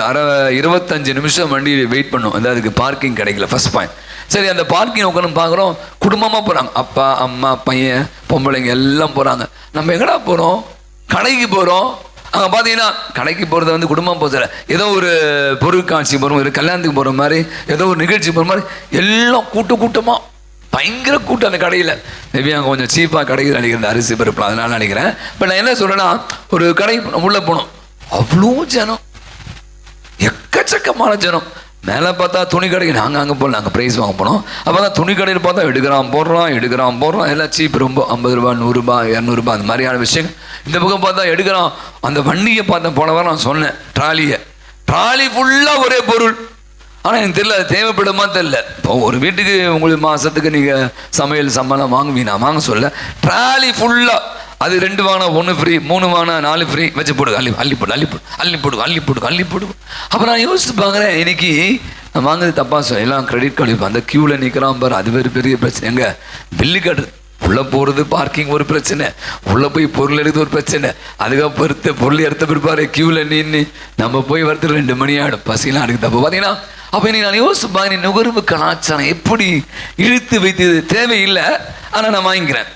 [SPEAKER 3] 25 நிமிஷம் வண்டி வெயிட் பண்ணோம், அதாவது அதுக்கு பார்க்கிங் கிடைக்கல, ஃபர்ஸ்ட் பாயிண்ட். சரி, அந்த பார்க்கிங் உட்காந்து பார்க்குறோம், குடும்பமாக போகிறாங்க, அப்பா அம்மா பையன் பொம்பளைங்க எல்லாம் போகிறாங்க. நம்ம எங்கடா போகிறோம், கடைக்கு போகிறோம். அங்கே பார்த்தீங்கன்னா கடைக்கு போகிறத வந்து குடும்பம் போகிற ஏதோ ஒரு பொருட்காட்சி போகிறோம், ஒரு கல்யாணத்துக்கு போகிற மாதிரி, ஏதோ ஒரு நிகழ்ச்சி போகிற மாதிரி எல்லாம் கூட்டமாக பயங்கர கூட்டம் அந்த கடையில். மேபி அங்கே கொஞ்சம் சீப்பாக கிடைக்குது நினைக்கிறேன், அரிசி பருப்பில், அதனால நினைக்கிறேன். இப்போ நான் என்ன சொல்கிறேன்னா, ஒரு கடை உள்ளே போனோம், அவ்வளோ ஜனம், எக்கச்சக்கமான ஜனம். மேலே பார்த்தா துணி கடைக்கு நாங்கள் அங்கே போகல, நாங்கள் ப்ரைஸ் வாங்க போனோம். அப்போ தான் துணி கடையில் பார்த்தா எடுக்கிறான் போடுறான் எல்லாம் சீப், ரொம்ப 50 ரூபா 100 ரூபா 200 ரூபா அந்த மாதிரியான விஷயங்கள். இந்த பக்கம் பார்த்தா எடுக்கிறான். அந்த வண்டியை பார்த்தேன், போன வாரம் நான் சொன்னேன், ட்ராலி ஃபுல்லாக ஒரே பொருள். ஆனால் எனக்கு தெரியல, அது தேவைப்படுமா தெரியல. இப்போ ஒரு வீட்டுக்கு உங்களுக்கு மாதத்துக்கு நீங்கள் சமையல் சம்பளம் வாங்குவீங்க, வாங்க சொல்ல ட்ராலி ஃபுல்லாக, அது 2 வாங்கினா 1 ஃப்ரீ, 3 வாங்கினா 4 ஃப்ரீ, வச்சு போடு, அள்ளி போடு. அப்போ நான் யோசித்து பார்க்குறேன், இன்னைக்கு நான் வாங்குறது தப்பாக சொல்ல, எல்லாம் கிரெடிட் கார்டு இப்போ அந்த க்யூவில் நிற்கிறான் பாரு, அது வேறு பெரிய பிரச்சனை. எங்க பில்லு கட்டுறது, உள்ளே போகிறது பார்க்கிங் ஒரு பிரச்சனை, உள்ளே போய் பொருள் எடுத்து ஒரு பிரச்சனை, அதுக்கப்புறம் பொருள் எடுத்த பிற்பாரு க்யூவில் நின்று நம்ம போய் வரது 2 மணி ஆகிடும், பசிலாம் எடுக்குது. அப்போ பார்த்தீங்கன்னா அப்போ நீ நான் யோசிப்பா, நீ நுகர்வு கலாச்சாரம் எப்படி இழுத்து வைத்தது தேவையில்லை, ஆனால் நான் வாங்கிக்கிறேன்,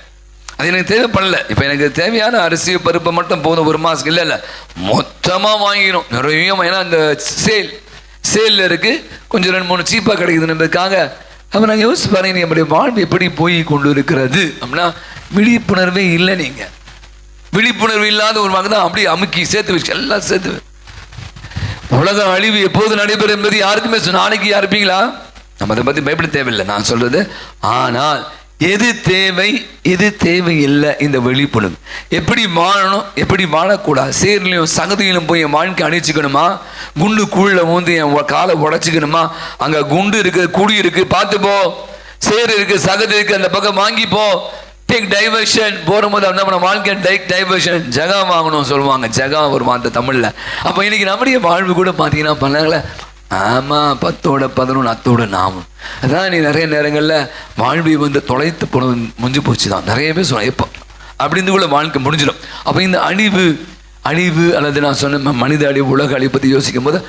[SPEAKER 3] அது எனக்கு தேவைப்படல. இப்போ எனக்கு தேவையான அரிசி பருப்பை மட்டும் போதும் ஒரு மாதத்துக்கு, இல்லை மொத்தமாக வாங்கிக்கணும் நிறைய. ஏன்னா அந்த சேலில் இருக்குது, கொஞ்சம் 2-3 சீப்பாக கிடைக்குது நம்மளுக்காக. அப்போ நான் யோசிச்சு பாருங்க, நீ நம்முடைய வாழ்வு எப்படி போய் கொண்டு இருக்கிறது அப்படின்னா விழிப்புணர்வே இல்லை. நீங்கள் விழிப்புணர்வு இல்லாத ஒரு மகன் தான் அப்படியே அமுக்கி சேர்த்து வச்சு எல்லாம் சேர்த்து. உலக அழிவு எப்போது நடைபெறும் என்பது யாருக்குமே நாளைக்கு இருப்பீங்களா? நம்ம அதை பற்றி பயப்பட தேவையில்லை நான் சொல்றது. ஆனால் எது தேவை எது தேவையில்லை, இந்த விழிப்புணர்வு. எப்படி வாழணும் எப்படி வாழக்கூடாது, சேர்லையும் சகதியிலும் போய் என் வாழ்க்கை அணிச்சுக்கணுமா, குண்டு கூழில் வந்து என் காலை உடச்சிக்கணுமா, அங்கே குண்டு இருக்கு குடி இருக்கு பார்த்துப்போ, சேர் இருக்கு சகதி இருக்கு அந்த பக்கம் வாங்கிப்போ, டேக் டைவர்ஷன். போகும்போது நம்ம வாழ்க்கை டைவர்ஷன், ஜகா வாங்கணும் சொல்லுவாங்க, ஜகா ஒரு வார்த்தை தமிழில். அப்போ இன்னைக்கு நம்முடைய வாழ்வு கூட பார்த்தீங்கன்னா பண்ணாங்களே, ஆமாம் 10ஓட 11 அத்தோட நாமும். அதான் நீ நிறைய நேரங்களில் வாழ்வை வந்து தொலைத்து போன முடிஞ்சு போச்சு தான் நிறைய பேர் சொல்லுவாங்க, எப்போ அப்படின்னு கூட வாழ்க்கை முடிஞ்சிடும். அப்போ இந்த அழிவு அல்லது நான் சொன்ன மனித அழிவு உலக அழிவு பற்றி யோசிக்கும் போது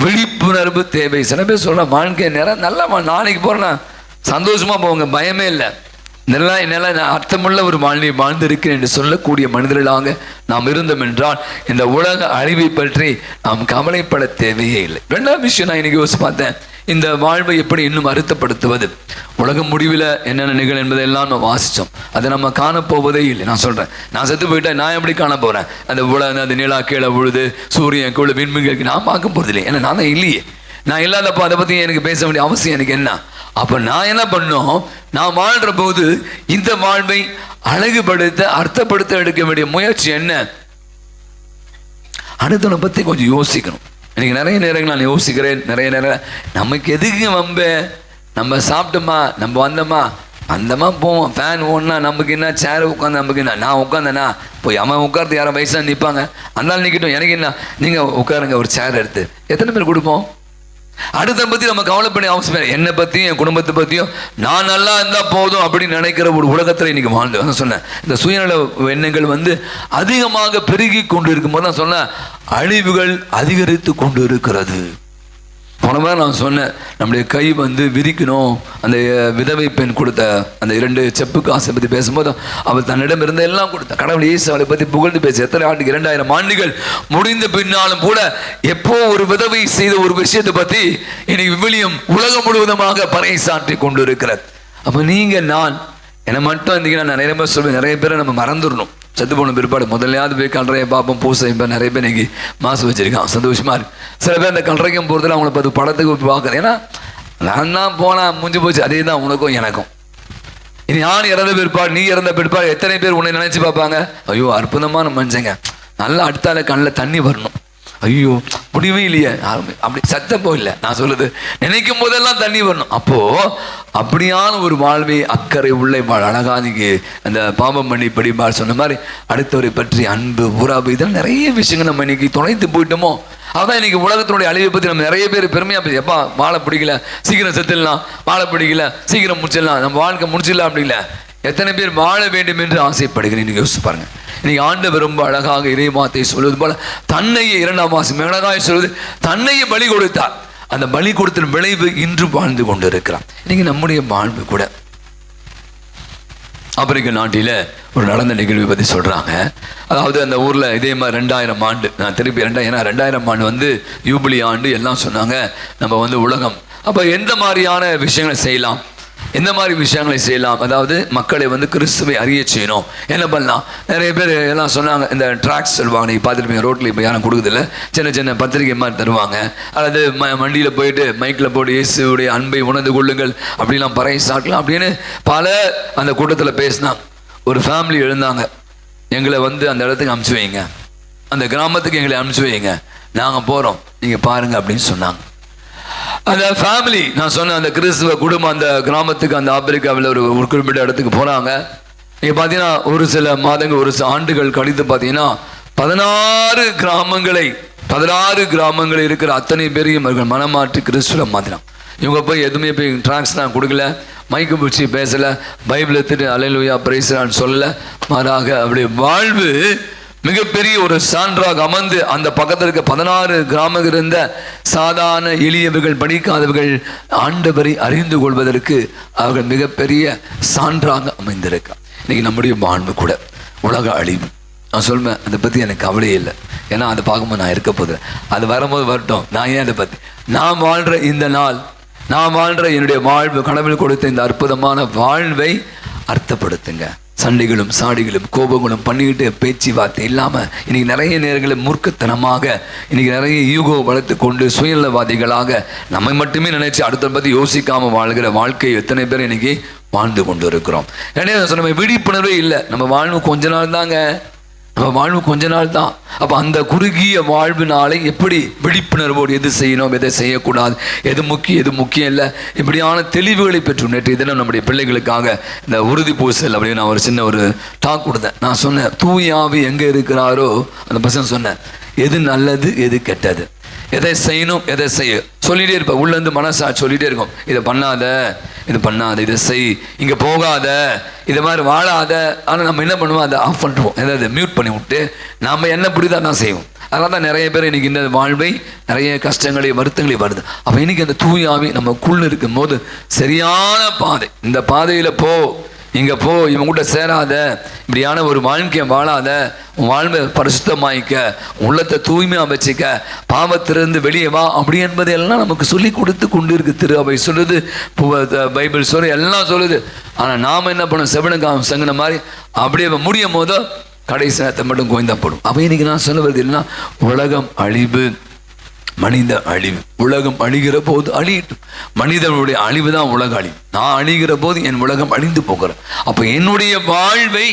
[SPEAKER 3] விழிப்புணர்வு தேவை. சில பேர் சொல்கிறேன் வாழ்க்கை நேரம் நல்லா நாளைக்கு போகிறேன்னா சந்தோஷமாக போவாங்க, பயமே இல்லை, என்னால் நான் அர்த்தமுள்ள ஒரு வாழ்வை வாழ்ந்திருக்கிறேன் என்று சொல்லக்கூடிய மனிதர்களாக நாம் இருந்தோம் என்றால் இந்த உலக அழிவை பற்றி நாம் கவலைப்பட தேவையே இல்லை. 2ஆவது விஷயம் நான் இன்னைக்கு யோசிச்சு பார்த்தேன், இந்த வாழ்வை எப்படி இன்னும் அர்த்தப்படுத்துவது. உலக முடிவில் என்னென்ன நிகழ் என்பதையெல்லாம் நம்ம வாசித்தோம், அதை நம்ம காணப்போவதே இல்லை. நான் சொல்கிறேன், நான் செத்து போயிட்டேன், நான் எப்படி காண போகிறேன்? அந்த உலக அந்த நிலா கீழே விழுது, சூரியன் கீழே விண்மீன்களுக்கு நான் பார்க்க போகிறது இல்லை, ஏன்னா நான் தான் இல்லையே. நான் இல்லாதப்போ அதை பற்றி எனக்கு பேச வேண்டிய அவசியம் எனக்கு என்ன? அப்போ நான் என்ன பண்ணோம், நான் வாழ்கிற போது இந்த வாழ்வை அழகுபடுத்த அர்த்தப்படுத்த எடுக்க வேண்டிய முயற்சி என்ன? அடுத்தவனை பற்றி கொஞ்சம் யோசிக்கணும். எனக்கு நிறைய நேரங்கள் நான் யோசிக்கிறேன், நிறைய நேரம் நமக்கு எதுக்கு நம்ம சாப்பிட்டோமா, நம்ம வந்தோமா போவோம், ஃபேன் ஓடனா நமக்கு என்ன, சேர் உட்காந்து நமக்கு என்ன, நான் உட்காந்தேனா போய் அவன் உட்கார்ந்து யாரும் வயசாக நிற்பாங்க, அந்த நிற்கட்டும் எனக்கு என்ன, நீங்கள் உட்காருங்க ஒரு சேர் எடுத்து, எத்தனை பேர் கொடுப்போம்? அடுத்த பற்றி நம்ம கவலைப்பட அவசியம், என்னை பற்றியும் என் குடும்பத்தை பற்றியும் நான் நல்லா இருந்தால் போதும் அப்படின்னு நினைக்கிற ஒரு உலகத்தில் இன்னைக்கு வாழ்ந்து சொன்னேன். இந்த சுயநல எண்ணங்கள் வந்து அதிகமாக பெருகி கொண்டு இருக்கும்போது நான் சொன்னேன், அழிவுகள் அதிகரித்து கொண்டு இருக்கிறது. போன மாதிரி நான் சொன்னேன், நம்முடைய கை வந்து விரிக்கணும். அந்த விதவை பெண் கொடுத்த அந்த 2 செப்பு காசை பற்றி பேசும்போது அவள் தன்னிடம் இருந்த எல்லாம் கொடுத்த கடவுள் இயேசு அவளை பற்றி புகழ்ந்து பேச எத்தனை ஆண்டுக்கு 2000 ஆண்டுகள் முடிந்த பின்னாலும் கூட எப்போ ஒரு விதவை செய்த ஒரு விஷயத்தை பற்றி இன்னைக்கு விவிலியம் உலகம் முழுவதுமாக பறைசாற்றி கொண்டு இருக்கிறது. அப்போ நீங்கள் நான் என்னை மட்டும் இன்றைக்கி நான் நிறைய பேர் சொல்வேன், நிறைய பேரை நம்ம மறந்துடணும். செத்து போன பிற்பாடு முதல்லையாவது போய் கல்றையை பார்ப்போம், பூசை இப்போ நிறைய பேர் இன்னைக்கு மாசு வச்சிருக்கான், சந்தோஷமாக இருக்கு. சில பேர் அந்த கல்றைக்கும் போகிறதுல அவங்கள பார்த்து படத்துக்கு பார்க்குறேன், ஏன்னா நான் தான் போனால் முடிஞ்சு போச்சு, அதே தான் உனக்கும் எனக்கும். இனி நான் இறந்த பிற்பாடு நீ இறந்த பிற்பாடு எத்தனை பேர் உன்னை நினச்சி பார்ப்பாங்க, ஐயோ அற்புதமான மனுஷங்க, நல்லா அடுத்தால கண்ணில் தண்ணி வரணும், ஐயோ முடியவே இல்லையே, அப்படி சத்தப்போ இல்லை, நான் சொல்லுது நினைக்கும் போதெல்லாம் தண்ணி வரணும். அப்போது அப்படியான ஒரு வாழ்வை அக்கறை உள்ள அழகாதிக்கு அந்த பாவம் மன்னிப்படி சொன்ன மாதிரி அடுத்தவரை பற்றி அன்பு உறவு இதெல்லாம் நிறைய விஷயங்கள் நம்ம இன்னைக்கு தொலைத்து போயிட்டோமோ. அதான் இன்னைக்கு உலகத்தினுடைய அழிவை பற்றி நம்ம நிறைய பேர் பெருமையாக பேச, எப்பா வாழை பிடிக்கல சீக்கிரம் செத்துடலாம், வாழை பிடிக்கல சீக்கிரம் முடிச்சிடலாம், நம்ம வாழ்க்கை முடிச்சிடலாம் அப்படிங்கள. எத்தனை பேர் வாழ வேண்டும் என்று ஆசைப்படுகிறேன் நீங்கள் யோசிச்சு பாருங்க. இன்னைக்கு ஆண்டவர் ரொம்ப அழகாக இறை வார்த்தை சொல்வது போல தன்னையே 2ஆம் வாசம் அழகாக சொல்வது தன்னையே பலி கொடுத்தார். அந்த பலி கொடுத்த விளைவு இன்று வாழ்ந்து கொண்டு இருக்கிறான். இன்னைக்கு நம்முடைய வாழ்வு கூட ஆப்பிரிக்க நாட்டில் ஒரு நடந்த நிகழ்வை பற்றி சொல்கிறாங்க. அதாவது அந்த ஊரில் இதே மாதிரி 2000 ஆண்டு, நான் திருப்பி 2000 ஆண்டு வந்து யூபிலி ஆண்டு எல்லாம் சொன்னாங்க. நம்ம வந்து உலகம் அப்போ எந்த மாதிரியான விஷயங்களை செய்யலாம், எந்த மாதிரி விஷயங்களை செய்யலாம், அதாவது மக்களை வந்து கிறிஸ்துவை அறிய செய்யணும், என்ன பண்ணலாம். நிறைய பேர் எல்லாம் சொன்னாங்க, இந்த ட்ராக்ஸ் சொல்லுவாங்க, நீங்கள் பார்த்துருப்பீங்க ரோட்டில் இப்போ யாரும் கொடுக்குதில்ல, சின்ன சின்ன பத்திரிகை மாதிரி தருவாங்க, அல்லது வண்டியில் போயிட்டு மைக்கில் போட்டு இயேசுடைய அன்பை உணர்ந்து கொள்ளுங்கள் அப்படிலாம் பறை சாட்டலாம் அப்படின்னு பல அந்த கூட்டத்தில் பேசினாங்க. ஒரு ஃபேமிலி எழுந்தாங்க, எங்களை வந்து அந்த இடத்துக்கு அனுப்பிச்சி வைங்க, அந்த கிராமத்துக்கு எங்களை அனுப்பிச்சி வைங்க, நாங்கள் போகிறோம் நீங்கள் பாருங்கள் அப்படின்னு சொன்னாங்க. அந்த ஃபேமிலி நான் சொன்ன அந்த கிறிஸ்துவ குடும்பம் அந்த கிராமத்துக்கு அந்த ஆப்பிரிக்காவில் ஒரு குறிப்பிட்ட இடத்துக்கு போனாங்க. நீங்கள் பார்த்தீங்கன்னா ஒரு சில மாதங்கள் ஒரு சில ஆண்டுகள் கழித்து பார்த்தீங்கன்னா 16 கிராமங்களில் இருக்கிற அத்தனை பேரையும் அவர்கள் மனமாற்றி கிறிஸ்துவ மாத்திரம். இவங்க போய் எதுவுமே போய் ட்ராக்ஸ் தான் கொடுக்கல, மைக்கு பிடிச்சி பேசலை, பைபிள் எடுத்துட்டு அல்லேலூயா பிரைஸ்லான்னு சொல்லலை. மாறாக அப்படி வாழ்வு மிகப்பெரிய ஒரு சான்றாக அமர்ந்து அந்த பக்கத்தில் இருக்க 16 கிராமம் இருந்த சாதாரண எளியவர்கள், படிக்காதவர்கள் ஆண்டவரை அறிந்து கொள்வதற்கு அவர்கள் மிகப்பெரிய சான்றாக அமைந்திருக்கா. இன்னைக்கு நம்முடைய வாழ்வு கூட உலக அழிவு. நான் சொல்வேன், அதை பற்றி எனக்கு கவலையே இல்லை. ஏன்னா அதை பார்க்கும்போது நான் இருக்க போதுறேன், அது வரும்போது வரட்டும். நான் ஏன் அதை பற்றி, நான் வாழ்கிற இந்த நாள், நான் வாழ்கிற என்னுடைய வாழ்வு, கடவுள் கொடுத்த இந்த அற்புதமான வாழ்வை அர்த்தப்படுத்துங்க. சண்டைகளும் சாடிகளும் கோபங்களும் பண்ணிக்கிட்டு பேச்சு வார்த்தை இல்லாமல் இன்றைக்கி நிறைய நேரங்களில் மூர்க்கத்தனமாக இன்றைக்கி நிறைய ஈகோ வளர்த்து கொண்டு சுயநலவாதிகளாக நம்மை மட்டுமே நினைச்சு அடுத்த பற்றி யோசிக்காமல் வாழ்கிற வாழ்க்கையை எத்தனை பேர் இன்றைக்கி வாழ்ந்து கொண்டு இருக்கிறோம். ஏன்னா நம்ம விழிப்புணர்வே இல்லை. நம்ம வாழ்வு கொஞ்ச நாள் தாங்க, நம்ம வாழ்வு கொஞ்ச நாள் தான். அப்போ அந்த குறுகிய வாழ்வினாலே எப்படி விழிப்புணர்வோடு எது செய்யணும், எதை செய்யக்கூடாது, எது முக்கியம் இல்லை, இப்படியான தெளிவுகளை பெற்று நேற்று தினம் நம்முடைய பிள்ளைகளுக்காக இந்த உறுதி பூசல் அப்படின்னு நான் ஒரு சின்ன ஒரு டாக் கொடுத்தேன். நான் சொன்னேன், தூய ஆவி எங்கே இருக்கிறாரோ அந்த பசங்க சொன்னேன், எது நல்லது எது கெட்டது, எதை செய்யணும் எதை செய்ய சொல்லிகிட்டே இருப்பேன். உள்ளேருந்து மனசாட்சி சொல்லிகிட்டே இருக்கும், இதை பண்ணாத, இது பண்ணாத, இதை செய், இங்கே போகாத, இதை மாதிரி வாழாத. ஆனால் நம்ம என்ன பண்ணுவோம், அதை ஆஃப் பண்ணுவோம், ஏதாவது மியூட் பண்ணி விட்டு நம்ம என்ன புரியுதா தான் செய்வோம். அதனால தான் நிறைய பேர் இன்றைக்கி இந்த வாழ்வை நிறைய கஷ்டங்களை வருத்தங்களை வருது. அப்போ இன்றைக்கி அந்த தூயாவி நமக்குள்ள இருக்கும் போது சரியான பாதை, இந்த பாதையில் போ, இங்கே போ, இவங்க கூட சேராத, இப்படியான ஒரு வாழ்க்கையை வாழாத, உன் வாழ்வை பரிசுத்தமாய்க்க, உள்ளத்தை தூய்மையாக வச்சுக்க, பாவத்திலிருந்து வெளியே வா அப்படி என்பதையெல்லாம் நமக்கு சொல்லி கொடுத்து கொண்டு இருக்கு. திரு அவை சொல்லுது, பைபிள் சொல்லு, எல்லாம் சொல்லுது. ஆனால் நாம் என்ன பண்ணோம், செவனுக்காக சங்கின மாதிரி அப்படியே முடியும் போதோ கடைசி நேரத்தை மட்டும் கோய்ந்தப்படும். அப்போ இன்னைக்கு நான் சொல்ல வருது இல்லைன்னா, உலகம் அழிவு, மனித அழிவு. உலகம் அழிகிற போது அழியட்டும், மனிதனுடைய அழிவு தான் உலக அழிவு. நான் அழிகிற போது என் உலகம் அழிந்து போகிறேன். அப்போ என்னுடைய வாழ்வை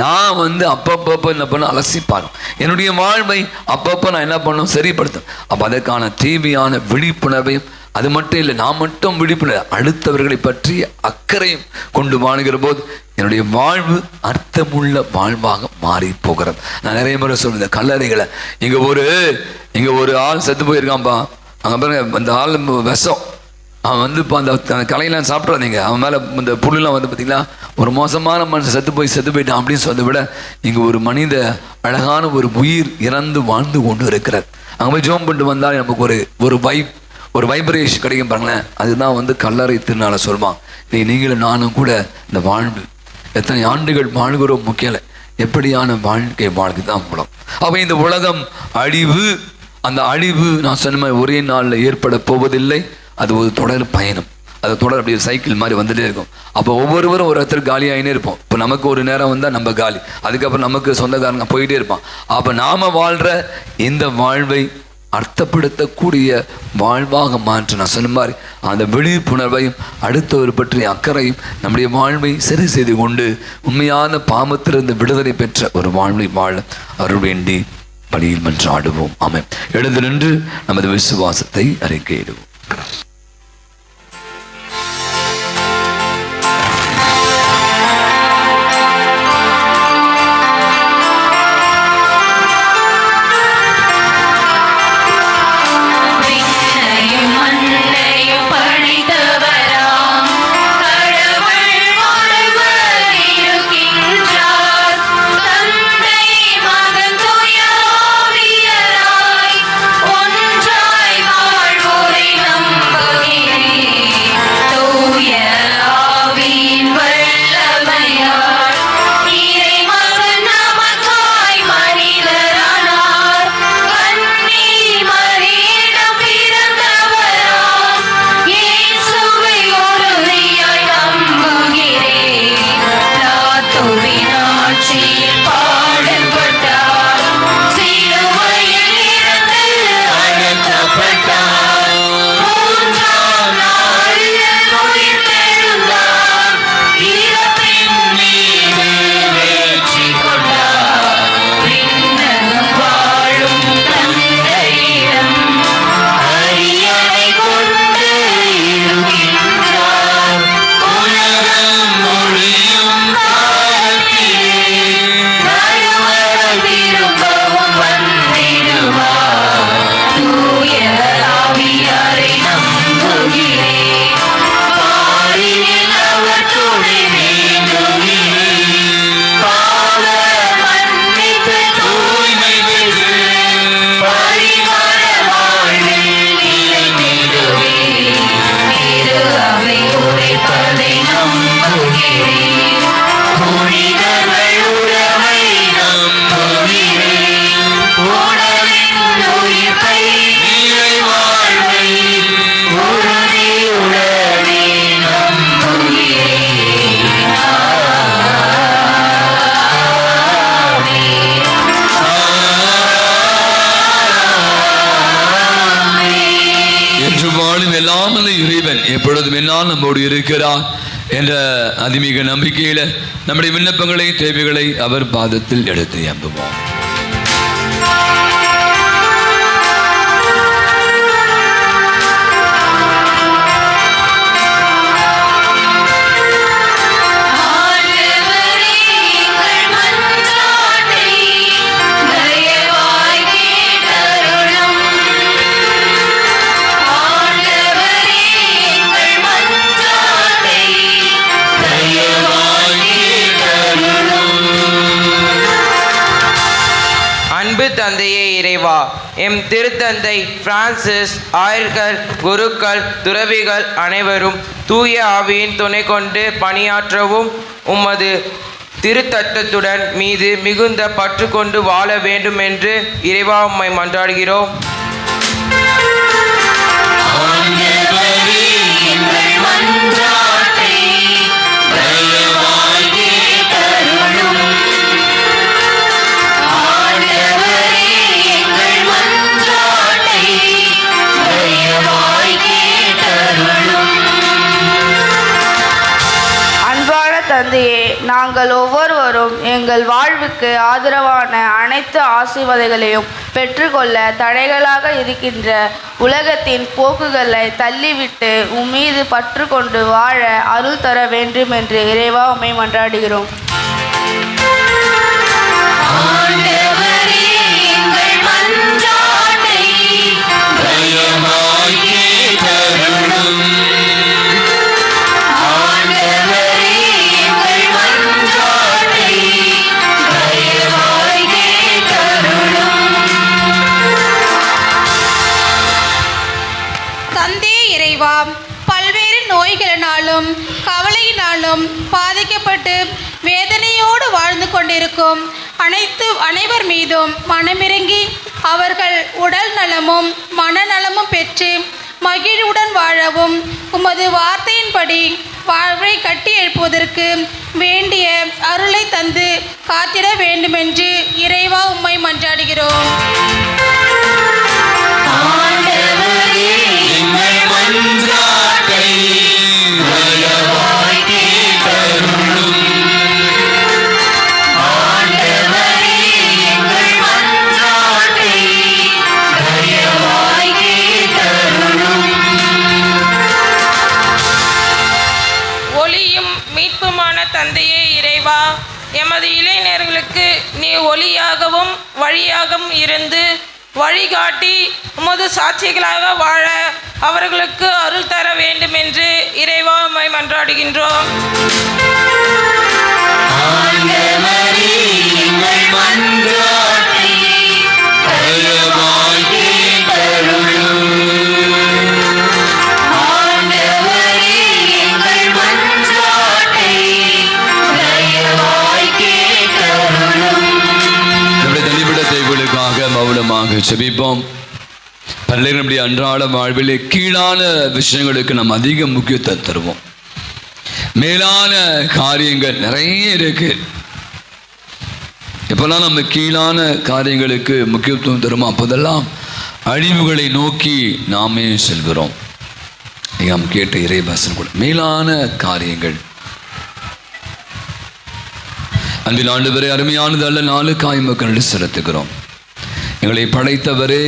[SPEAKER 3] நான் அப்பப்போ என்ன பண்ண அலசிப்பாரு, என்னுடைய வாழ்வை அப்பப்போ நான் என்ன பண்ணணும், சரிப்படுத்தும். அப்போ அதற்கான தேவையான விழிப்புணர்வையும், அது மட்டும் இல்லை, நான் மட்டும் விழிப்புணர்வு, அடுத்தவர்களை பற்றிய அக்கறையும் கொண்டு வாழ்கிற போது என்னுடைய வாழ்வு அர்த்தமுள்ள வாழ்வாக மாறி போகிறது. நான் நிறைய முறை சொல்லுவேன், இந்த கல்லறைகளை இங்கே ஒரு ஆள் செத்து போயிருக்கான்ப்பா, அங்கே பாருங்க, அந்த ஆள் விஷம், அவன் இப்போ அந்த கலையெல்லாம் சாப்பிட்றாதீங்க, அவன் மேலே இந்த புல்லாம் பார்த்தீங்களா, ஒரு மோசமான மனுஷன் செத்து போயிட்டான் அப்படின்னு சொல்றதை விட, இங்கே ஒரு மனித அழகான ஒரு உயிர் இறந்து வாழ்ந்து கொண்டு இருக்கிறார். அங்கே போய் ஜோம் பண்ணிட்டு வந்தால் நமக்கு ஒரு வைப்ரேஷன் கிடைக்கும் பாருங்களேன். அதுதான் கல்லறை திருநாளை சொல்லுவான். நீங்களும் நானும் கூட இந்த வாழ்வு எத்தனை ஆண்டுகள் வாழ்கிறோம் முக்கியம் இல்லை, எப்படியான வாழ்க்கை வாழ்க்கைதான் மூலம். அப்போ இந்த உலகம் அழிவு, அந்த அழிவு நான் சொன்ன மாதிரி ஒரே நாளில் ஏற்பட போவதில்லை. அது ஒரு தொடர் பயணம், அது தொடர் அப்படியே சைக்கிள் மாதிரி வந்துட்டே இருக்கும். அப்போ ஒவ்வொருவரும் ஒரு இடத்துல காலியாகினே இருப்போம். இப்போ நமக்கு ஒரு நேரம் வந்தால் நம்ம காலி, அதுக்கப்புறம் நமக்கு சொந்தக்காரங்க போயிட்டே இருப்பான். அப்போ நாம் வாழ்கிற இந்த வாழ்வை அர்த்தப்படுத்தக்கூடிய வாழ்வாக மாற்ற நான் சொன்ன மாதிரி அந்த விழிப்புணர்வையும் அடுத்தவர் பற்றிய அக்கறையும் நம்முடைய வாழ்வை சரி செய்து கொண்டு உண்மையான பாவத்திலிருந்து விடுதலை பெற்ற ஒரு வாழ்வை வாழ அருள் வேண்டி பணியில் மன்றாடுவோம். ஆமென். எழுந்து நின்று நமது விசுவாசத்தை அறிக்கையிடுவோம்.
[SPEAKER 5] ஒன்றாய் வாழ்வோரை நம்ப
[SPEAKER 3] நாள் நம்மோடு இருக்கிறார் என்ற அதிமிக நம்பிக்கையில நம்முடைய விண்ணப்பங்களை தேவைகளை அவர் பாதத்தில் எடுத்து எம்புவோம்.
[SPEAKER 9] தந்தையே இறைவா, எம் திருத்தந்தை பிரான்சிஸ், ஆயர்கள், குருக்கள், துறவிகள் அனைவரும் தூய ஆவியின் துணை கொண்டு பணியாற்றவும் உமது திருத்தட்டத்துடன் மீது மிகுந்த பற்று கொண்டு வாழ வேண்டும் என்று இறைவா உம்மை மன்றாடுகிறோம்.
[SPEAKER 10] தந்தையே, நாங்கள் ஒவ்வொருவரும் எங்கள் வாழ்வுக்கு ஆதரவான அனைத்து ஆசீர்வாதங்களையும் பெற்றுக்கொள்ள தடைகளாக இருக்கின்ற உலகத்தின் போக்குகளை தள்ளிவிட்டு உம்மீது பற்று கொண்டு வாழ அருள் தர வேண்டும் என்று இறைவா உம்மை மன்றாடுகிறோம்.
[SPEAKER 4] பல்வேறு நோய்களினாலும் கவலையினாலும் பாதிக்கப்பட்டு வேதனையோடு வாழ்ந்து கொண்டிருக்கும் அனைவர் மீதும் மனமிறங்கி அவர்கள் உடல் நலமும் மனநலமும் பெற்று மகிழ்வுடன் வாழவும் உமது வார்த்தையின்படி வாழ்வை கட்டி எழுப்புவதற்கு வேண்டிய அருளை தந்து காத்திட வேண்டுமென்று இறைவா உம்மை மன்றாடுகிறோம்.
[SPEAKER 11] ஒளியும் மீட்புமான தந்தையே இறைவா, எமது இளைஞர்களுக்கு நீ ஒளியாகவும் வழியாகவும் இருந்து வழிகாட்டி உமது சாட்சிகளாக வாழ அவர்களுக்கு அருள் தர வேண்டும் என்று இறைவா உம்மை மன்றாடுகின்றோம்.
[SPEAKER 3] மௌனமாக செபிப்போம். பல்வேறு அன்றாட வாழ்விலே கீழான விஷயங்களுக்கு நாம் அதிக முக்கியத்துவம் தருவோம். மேலான காரியங்கள் நிறைய இருக்கு. எப்பெல்லாம் நம்ம கீழான காரியங்களுக்கு முக்கியத்துவம் தருமோ அப்போதெல்லாம் அழிவுகளை நோக்கி நாமே செல்கிறோம். நாம் கேட்ட இறைவாசன் கூட மேலான காரியங்கள். அன்பில் ஆண்டவரே, அருமையானது அல்ல 4 காய்மக்கள் செலுத்துகிறோம். எங்களை படைத்தவரே,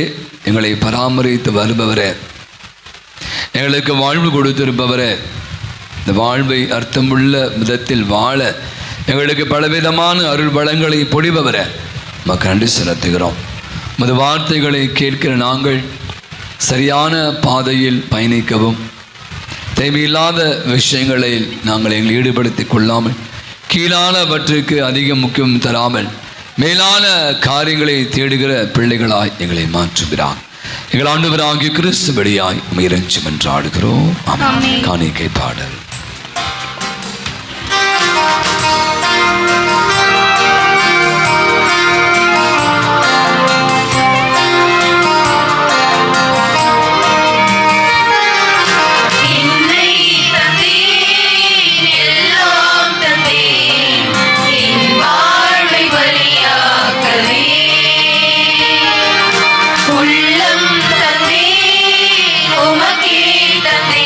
[SPEAKER 3] எங்களை பராமரித்து வருபவரே, எங்களுக்கு வாழ்வு கொடுத்திருப்பவரே, இந்த வாழ்வை அர்த்தமுள்ள விதத்தில் வாழ எங்களுக்கு பலவிதமான அருள் வளங்களை பொழிபவரே, நமக்கு நன்றி செலுத்துகிறோம். உமது வார்த்தைகளை கேட்கிற நாங்கள் சரியான பாதையில் பயணிக்கவும், தேவையில்லாத விஷயங்களில் நாங்கள் எங்களை ஈடுபடுத்திக் கொள்ளாமல், கீழானவற்றுக்கு அதிக முக்கியம் தராமல் மேலான காரியங்களை தேடுகிற பிள்ளைகளாய் எங்களை மாற்றுகிறார். எங்கள் ஆண்டவராகிய கிறிஸ்து வழியாய் இறைஞ்சி மன்றாடுகிறோம். ஆமென். காணிக்கை பாடல்.
[SPEAKER 5] உள்ளம் தந்தே உமக்கே தந்தே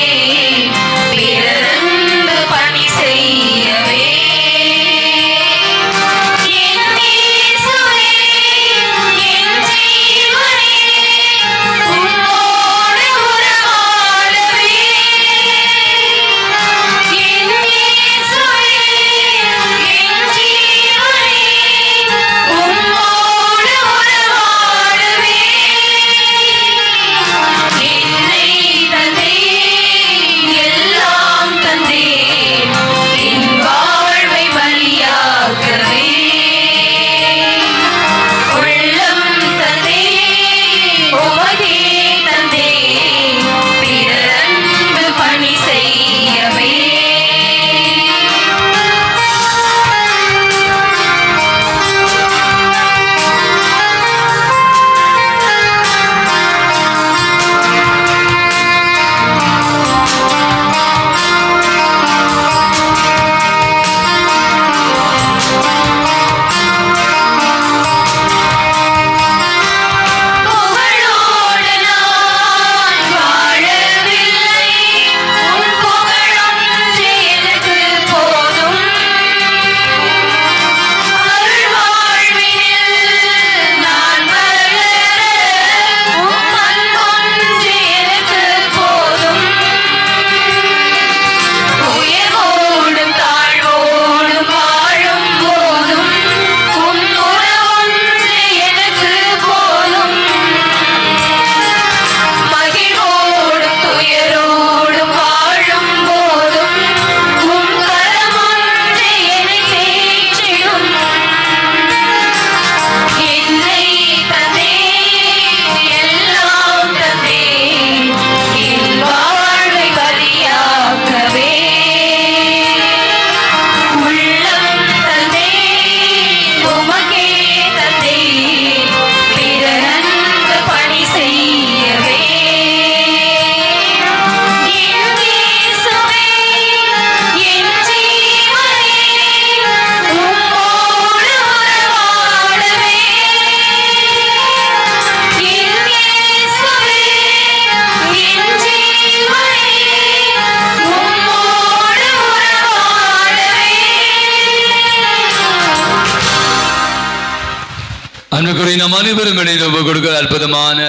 [SPEAKER 3] அன்புக்குரிய நாம் அனைவரும் இடையில் ஒப்பு கொடுக்கிற அற்புதமான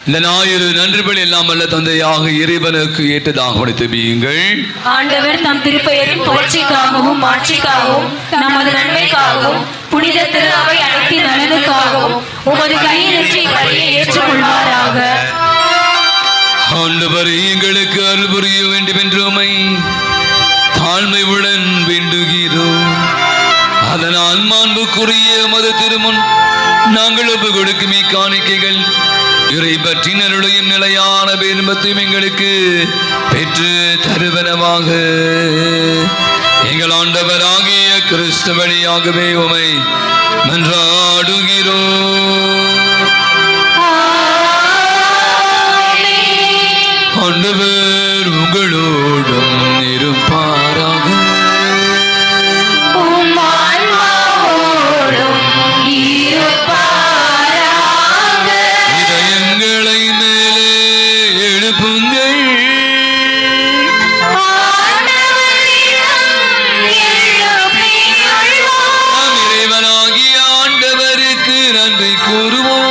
[SPEAKER 3] இந்த ஞாயிறு நன்றி பலி எல்லாம் வல்ல தந்தையாக இறைவனுக்கு ஏற்றதாக துதியுங்கள்.
[SPEAKER 5] ஆண்டவர் தம் திருப்பெயரின் புகழ்ச்சிக்காகவும் மாட்சிக்காகவும் நமது நன்மைக்காகவும் புனித திரு அவை அனைத்தின் நலனுக்காகவும் உமது கையிலின்றி பலியை ஏற்றுக்கொள்வாராக.
[SPEAKER 3] ஆண்டவரே, எங்களுக்கு அருள் புரிய வேண்டும் என்று உம்மை தாழ்மையுடன் வேண்டுகிறோம். அதனால் மாண்புக்குரிய உமது திருமுன் நாங்கள் ஒப்பு கொடுக்கும் இக்காணிக்கைகள் இறை பற்றினருடையும் நிலையான பேரும்பத்தையும் எங்களுக்கு பெற்று தருவனவாக. எங்கள் ஆண்டவராகிய கிறிஸ்து வழியாகவே உம்மை மன்றாடுகிறோம். ஆண்டவர் உங்களோடும் இருப்பாராக. இதயங்களை மேலே எழுப்புங்கள். நாம் இறைவனாகிய ஆண்டவருக்கு நன்றி கூறுவோம்.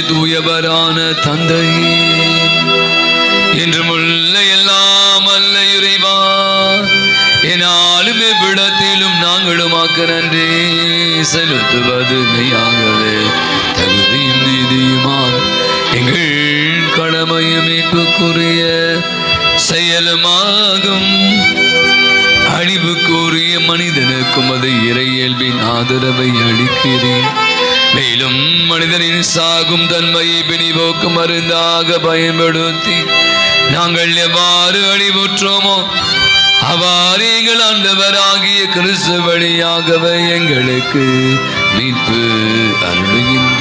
[SPEAKER 3] தூயவரான தந்தையே, என்றுமுள்ள எல்லாம் அல்ல இறைவா, என்னாலும் எவ்விடத்திலும் நாங்களும் நன்றி செலுத்துவது மெய்யாகவே தகுதியும் நீதியுமாக எங்கள் கடமையும் மீட்புக்குரிய செயலுமாகும். அழிவுக்குரிய மனிதனுக்கும் அது இறை இயல்பின் ஆதரவை அளிக்கிறேன். மேலும் மனிதனின் சாகும் தன்மையை பிணிபோக்கும் மருந்தாக பயன்படுத்தி நாங்கள் எவ்வாறு அழிவுற்றோமோ அவ்வாறு எங்கள் ஆண்டவராகிய கிறிஸ்து வழியாகவே எங்களுக்கு மீட்பு அருளுகின்ற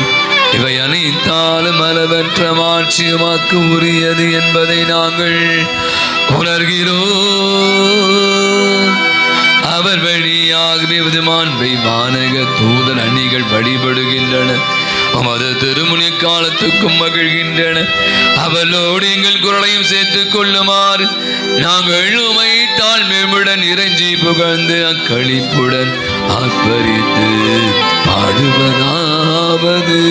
[SPEAKER 3] இவை அனைத்தாலும் அளவற்ற மாட்சியமாக்கு உரியது என்பதை நாங்கள் உணர்கிறோம். அவர் வழியாகவே மாண்பை வானக தூதர் அணிகள் வழிபடுகின்றன. உமது திருமுனி காலத்துக்கும் மகிழ்கின்றன. அவளோடு எங்கள் குரலையும் சேர்த்துக் கொள்ளுமாறு நாங்கள் உமை தாழ்மையுடன் இறைஞ்சி புகழ்ந்து அக்களிப்புடன் ஆர்ப்பரித்து பாடுவதாவது.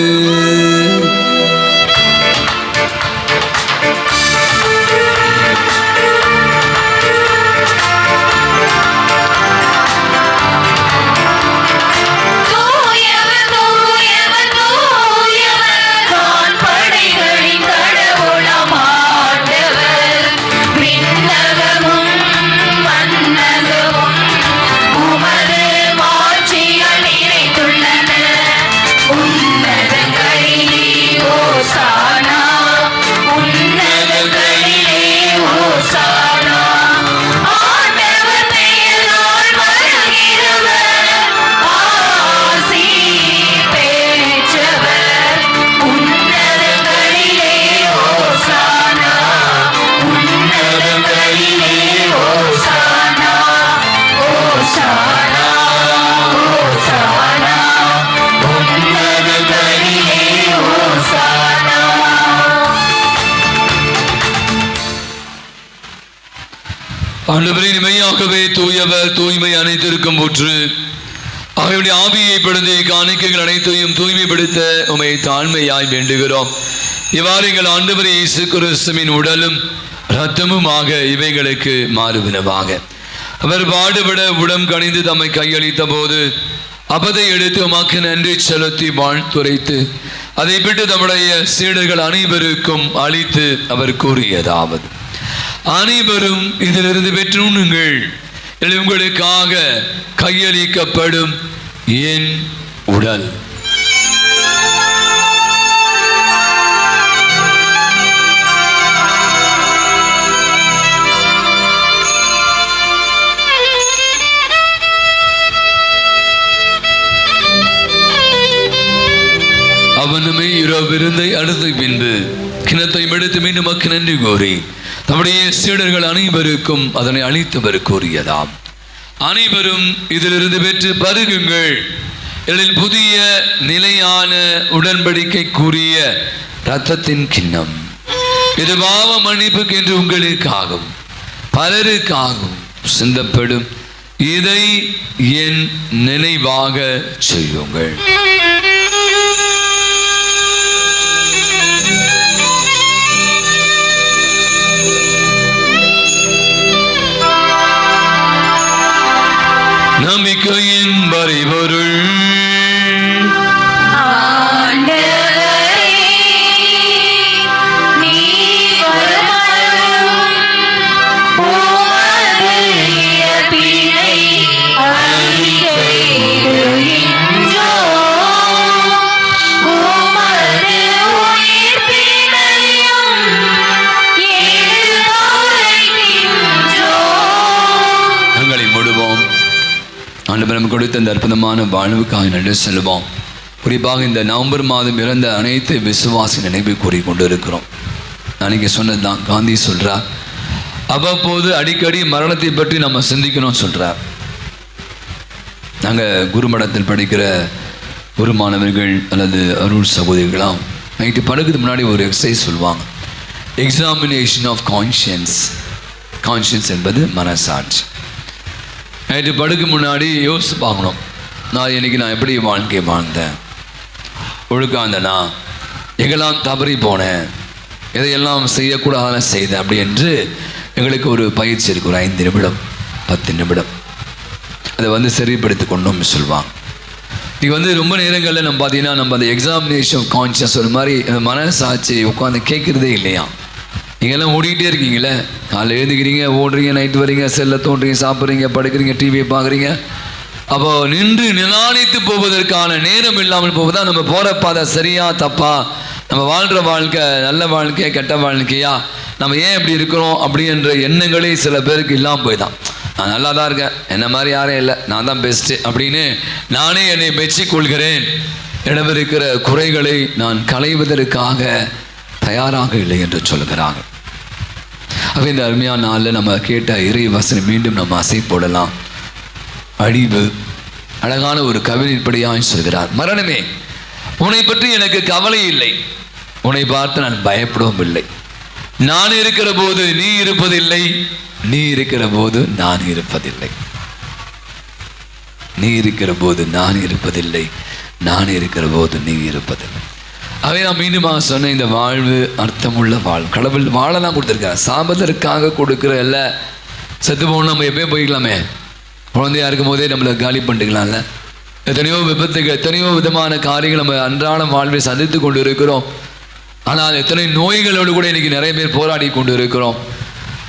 [SPEAKER 3] ஆண்டவரே, மெய்யாகவே தூயவர், தூய்மை அனைத்திற்கும் ஊற்று. அவருடைய ஆவியை படுத்தி காணிக்கைகள் அனைத்தையும் தூய்மைப்படுத்த உம்மை தாழ்மையாய் வேண்டுகிறோம். இவ்வாறு எங்கள் ஆண்டவர் இயேசு கிறிஸ்துவின் உடலும் இரத்தமுமாக இவைகளுக்கு மாறுவினவாக. அவர் பாடுபட உடம் கணிந்து தம்மை கையளித்த போது அப்பதை எடுத்து உமக்கு நன்றி செலுத்தி வாழ்த்துரைத்து அதை விட்டு தம்முடைய சீடர்கள் அனைவருக்கும் அளித்து அவர் கூறியதாவது: அனைவரும் இதிலிருந்து பெற்று உண்ணுங்கள். உங்களுக்காக கையளிக்கப்படும் என் உடல். அவனுமே இரவிருந்தை அடுத்த பின்பு கிணத்தை எடுத்து மீண்டும் மக்கு நன்றி கூறி தம்முடைய சீடர்கள் அனைவருக்கும் அதனை அளித்தவர் கூறியதாம்: அனைவரும் இதிலிருந்து பெற்று பருகுங்கள். இதில் புதிய நிலையான உடன்படிக்கைக்குரிய இரத்தத்தின் கிண்ணம். இது பாவ மன்னிப்புக்கு என்று உங்களுக்காகவும் பலருக்காகவும் சிந்தப்படும். இதை என் நினைவாக செய்யுங்கள். நம்பிக்கையின் வரைபொருள். ஆண்டவர் கொடுத்த இந்த அற்புதமான வாழ்வுக்காக நன்றி செல்வோம். குறிப்பாக இந்த நவம்பர் மாதம் இறந்த அனைத்து விசுவாசி நினைவை கூறிக்கொண்டு இருக்கிறோம். நான் இங்கே சொன்னதுதான் காந்தி சொல்கிறார், அவ்வப்போது அடிக்கடி மரணத்தை பற்றி நம்ம சிந்திக்கணும்னு சொல்கிறார். நாங்கள் குருமடத்தில் படிக்கிற குரு மாணவர்கள் அல்லது அருள் சகோதரிகளாம் நைட்டு படுக்கிறதுக்கு முன்னாடி ஒரு எக்ஸசைஸ் சொல்லுவாங்க, எக்ஸாமினேஷன் ஆஃப் கான்ஷியன்ஸ். கான்ஷியன்ஸ் என்பது மனசாட்சி. நைட்டு படுக்க முன்னாடி யோசித்து பார்க்கணும், நான் எப்படி வாழ்க்கை வாழ்ந்தேன், ஒழுக்காந்தனா, எங்கெல்லாம் தவறி போனேன், எதையெல்லாம் செய்யக்கூடாதெல்லாம் செய்தேன் அப்படி என்று எங்களுக்கு ஒரு பயிற்சி இருக்குது. ஒரு 5 நிமிடம் 10 நிமிடம் அதை சரிப்படுத்தி கொண்டோம்னு சொல்லுவாங்க. இன்றைக்கி ரொம்ப நேரங்களில் நம்ம பார்த்தீங்கன்னா நம்ம அந்த எக்ஸாமினேஷன் ஆஃப் கான்ஷியஸ் ஒரு மாதிரி மனசாட்சி உட்காந்து கேட்குறதே இல்லையா. நீங்கள்லாம் ஓடிக்கிட்டே இருக்கீங்களே, காலையில் எழுந்துக்கிறீங்க, ஓடுறீங்க, நைட்டு வரீங்க, செல்லை தோன்றீங்க, சாப்பிட்றீங்க, படுக்கிறீங்க, டிவியை பார்க்குறீங்க. அப்போ நின்று நிதானித்து போவதற்கான நேரம் இல்லாமல் போவதா நம்ம போகிற பாதை சரியா தப்பா, நம்ம வாழ்கிற வாழ்க்கை நல்ல வாழ்க்கையா கெட்ட வாழ்க்கையா, நம்ம ஏன் இப்படி இருக்கிறோம் அப்படின்ற எண்ணங்களே சில பேருக்கு இல்லாமல் போய்தான். நான் நல்லா தான் இருக்கேன், என்ன மாதிரி யாரும் இல்லை, நான் தான் பெஸ்ட்டு அப்படின்னு நானே என்னை மெச்சிக்கொள்கிறேன். இடமிருக்கிற குறைகளை நான் களைவதற்காக தயாராக இல்லை என்று சொல்கிறார்கள். அப்போ இந்த அருமையான நாளில் நம்ம கேட்ட இறை வசனம் மீண்டும் நம்ம அசை போடலாம். அழிவு அழகான ஒரு கவிதைப்படியாக சொல்கிறார், மரணமே உன்னை பற்றி எனக்கு கவலை இல்லை, உன்னை பார்த்து நான் பயப்படவும் இல்லை. நான் இருக்கிற போது நீ இருப்பதில்லை, நீ இருக்கிற போது நான் இருப்பதில்லை. நீ இருக்கிற போது நான் இருப்பதில்லை, நான் இருக்கிற போது நீ இருப்பதில்லை. அவை நான் மீண்டுமாக சொன்னேன், இந்த வாழ்வு அர்த்தமுள்ள வாழ்வு. கடவுள் வாழலாம் கொடுத்துருக்காரு, சாபதற்காக கொடுக்குற இல்லை. செத்து போகணும், நம்ம எப்பயும் போய்க்கலாமே, குழந்தையா இருக்கும் போதே நம்மளை காலி பண்ணிக்கலாம்ல. எத்தனையோ விபத்துகள், எத்தனையோ விதமான காரியங்கள் நம்ம அன்றாடம் வாழ்வை சந்தித்து கொண்டு இருக்கிறோம். ஆனால் எத்தனை நோய்களோடு கூட இன்றைக்கி நிறைய பேர் போராடி கொண்டு இருக்கிறோம்.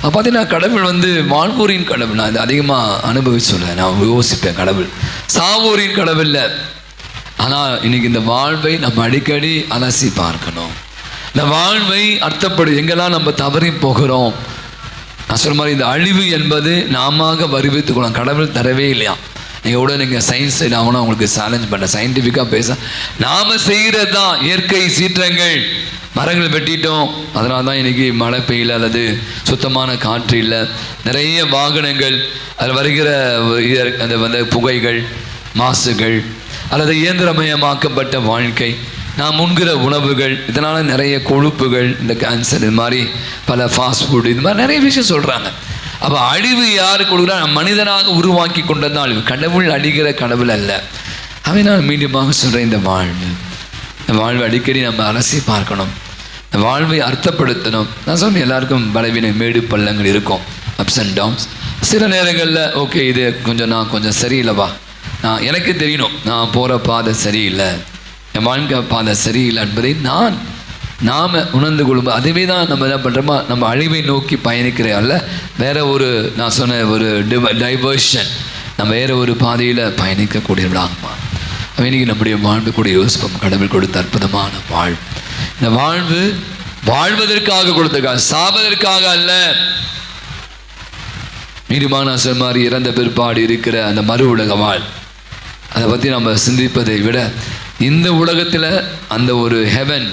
[SPEAKER 3] பார்த்தீங்கன்னா கடவுள் வாழ்வோரின் கடவுள். நான் இதை அதிகமாக அனுபவிச்சு சொல்லுவேன், நான் யோசிப்பேன், கடவுள் சாவோரின் கடவுள் இல்லை. ஆனால் இன்னைக்கு இந்த வாழ்வை நம்ம அடிக்கடி அலசி பார்க்கணும். இந்த வாழ்வை அர்த்தப்படு எங்கெல்லாம் நம்ம தவறி போகிறோம். நான் சொல்ற மாதிரி இந்த அழிவு என்பது நாம வருவித்துக்கணும், கடவுள் தரவே இல்லையா. நீங்கள் கூட நீங்கள் சயின்ஸ் சைடு ஆகணும், உங்களுக்கு சேலஞ்ச் பண்ண சயின்டிஃபிக்காக பேச, நாம் செய்கிறது தான் இயற்கை சீற்றங்கள். மரங்களை வெட்டிட்டோம், அதனால தான் இன்றைக்கி மழை பெய்யல அல்லது சுத்தமான காற்று இல்லை. நிறைய வாகனங்கள், அதில் வருகிற அந்த புகைகள், மாசுகள் அல்லது இயந்திரமயமாக்கப்பட்ட வாழ்க்கை, நாம் உண்கிற உணவுகள், இதனால் நிறைய கொழுப்புகள், இந்த கேன்சர், இது மாதிரி பல ஃபாஸ்ட் ஃபுட், இது மாதிரி நிறைய விஷயம் சொல்கிறாங்க. அப்போ அழிவு யார் கொடுக்குறா? மனிதனாக உருவாக்கி கொண்டதான் அழிவு. கடவுள் அழிகிற கடவுள் அல்ல. அவை நான் மீண்டுமாக சொல்கிறேன், இந்த வாழ்வு அடிக்கடி நம்ம அலசி பார்க்கணும், இந்த வாழ்வை அர்த்தப்படுத்தணும். நான் சொல்றேன், எல்லாருக்கும் பலவீன மேடு பள்ளங்கள் இருக்கும், அப்ஸ் அண்ட் டவுன்ஸ். சில நேரங்களில் ஓகே இது நான் கொஞ்சம் சரியில்லைவா, நான் எனக்கு தெரியணும் நான் போகிற பாதை சரியில்லை, என் வாழ்க்கை பாதை சரியில்லை என்பதை நாம் உணர்ந்து கொள்ளும்போது அதுவே தான் நம்ம என்ன பண்ணுறோமா, நம்ம அழிவை நோக்கி பயணிக்கிற அல்ல, வேற ஒரு நான் சொன்ன ஒரு டைவர்ஷன், நம்ம வேறு ஒரு பாதையில் பயணிக்கக்கூடியவர்களாகுமா. இன்னைக்கு நம்முடைய வாழ்வு கூட யோசிப்போம். கடவுள் கொடுத்த அற்புதமான வாழ்வு, இந்த வாழ்வு வாழ்வதற்காக கொடுத்திருக்காங்க, சாவதற்காக அல்ல. மீண்டுமான சொல் மாதிரி இறந்த பிற்பாடு இருக்கிற அந்த மறு உலக வாழ், அதை பற்றி நம்ம சிந்திப்பதை விட இந்த உலகத்தில் அந்த ஒரு ஹெவன்,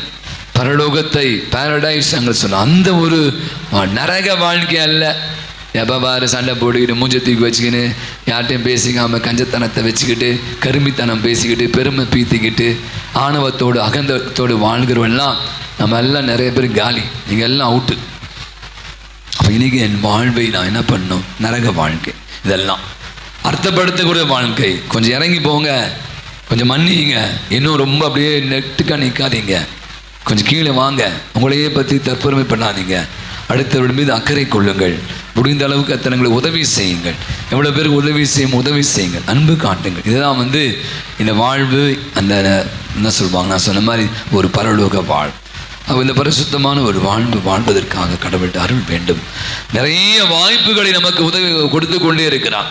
[SPEAKER 3] பரலோகத்தை, பாரடைஸ் அங்கே சொன்ன அந்த ஒரு நரக வாழ்க்கை அல்ல. எப்போ பாரு சண்டை போட்டுக்கிட்டு, மூஞ்ச தூக்கி வச்சுக்கின்னு, யார்ட்டையும் பேசிக்காமல், கஞ்சத்தனத்தை வச்சுக்கிட்டு, கருமித்தனம் பேசிக்கிட்டு, பெருமை பீத்திக்கிட்டு, ஆணவத்தோடு அகந்தத்தோடு வாழ்கிறவெல்லாம் நம்ம எல்லாம் நிறைய பேர் காலி, நீங்கள் எல்லாம் அவுட்டு. அப்போ இன்றைக்கி என் வாழ்வை நான் என்ன பண்ணணும்? நரக வாழ்க்கை, இதெல்லாம் அர்த்தப்படுத்தக்கூடிய வாழ்க்கை. கொஞ்சம் இறங்கி போங்க, கொஞ்சம் மன்னிங்க, இன்னும் ரொம்ப அப்படியே நெட்டுக்காக நிற்காதீங்க, கொஞ்சம் கீழே வாங்க, உங்களையே பற்றி தற்பெருமை பண்ணாதீங்க, அடுத்தவர்கள் மீது அக்கறை கொள்ளுங்கள், முடிந்த அளவுக்கு அத்தனைங்களுக்கு உதவி செய்யுங்கள், எவ்வளோ பேருக்கு உதவி செய்யுங்கள், அன்பு காட்டுங்கள். இதுதான் இந்த வாழ்வு. அந்த என்ன சொல்லுவாங்க, நான் சொன்ன மாதிரி ஒரு பரலோக வாழ். அப்போ இந்த பரிசுத்தமான ஒரு வாழ்வு வாழ்வதற்காக கடவுள்கிட்ட அருள் வேண்டும். நிறைய வாய்ப்புகளை நமக்கு உதவி கொடுத்து கொண்டே இருக்கிறான்.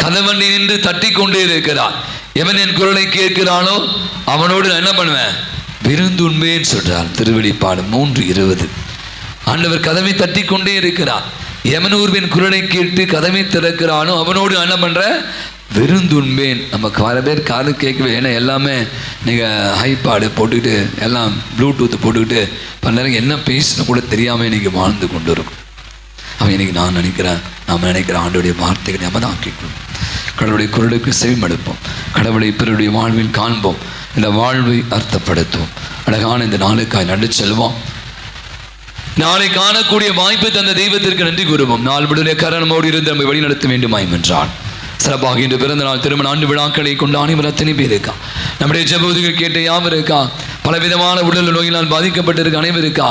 [SPEAKER 3] கதவண்டி நின்று தட்டி கொண்டே இருக்கிறான். எவன் என் குரலை கேட்கிறானோ அவனோடு நான் என்ன பண்ணுவேன்? விருந்துண்மைன்னு சொல்றார் திருவெளிப்பாடு 3:20. ஆண்டவர் கதவை தட்டி கொண்டே இருக்கிறார். எவன் ஒருவன் குரலை கேட்டு கதவை திறக்கிறானோ அவனோடு என்ன பண்ற? விருந்துண்பேன். நம்ம பல பேர் காது கேட்கவே, ஏன்னா எல்லாமே நீங்கள் ஹைபாடு போட்டுக்கிட்டு எல்லாம் ப்ளூடூத் போட்டுக்கிட்டு பல நேரம் என்ன பேசணும் கூட தெரியாமல் இன்றைக்கி வாழ்ந்து கொண்டு இருக்கும். அவன் இன்றைக்கி நான் நினைக்கிறேன் ஆண்டோடைய வார்த்தைகளை நம்ம தான் கேட்கணும். கடவுளுடைய குரலுக்கு செவிமடுப்போம், கடவுளை பிறருடைய வாழ்வில் காண்போம், இந்த வாழ்வை அர்த்தப்படுத்துவோம். அழகான இந்த நாளுக்காய் நடு செல்வோம். நாளை காணக்கூடிய வாய்ப்பு தந்த தெய்வத்திற்கு நன்றி கூறுவோம். நாள் விடுதலை கரணமோடு இருந்து நம்மை வழிநடத்த வேண்டுமாயும் என்றான். சிறப்பாக இன்று பிறந்த நாள் திருமண ஆண்டு விழாக்களை கொண்டு அனைவரும் அத்தனை பேர் இருக்கா. நம்முடைய ஜெபத்துகள் கேட்ட யாவும் இருக்கா. பலவிதமான உடல் நோயினால் பாதிக்கப்பட்டிருக்க அனைவரும் இருக்கா.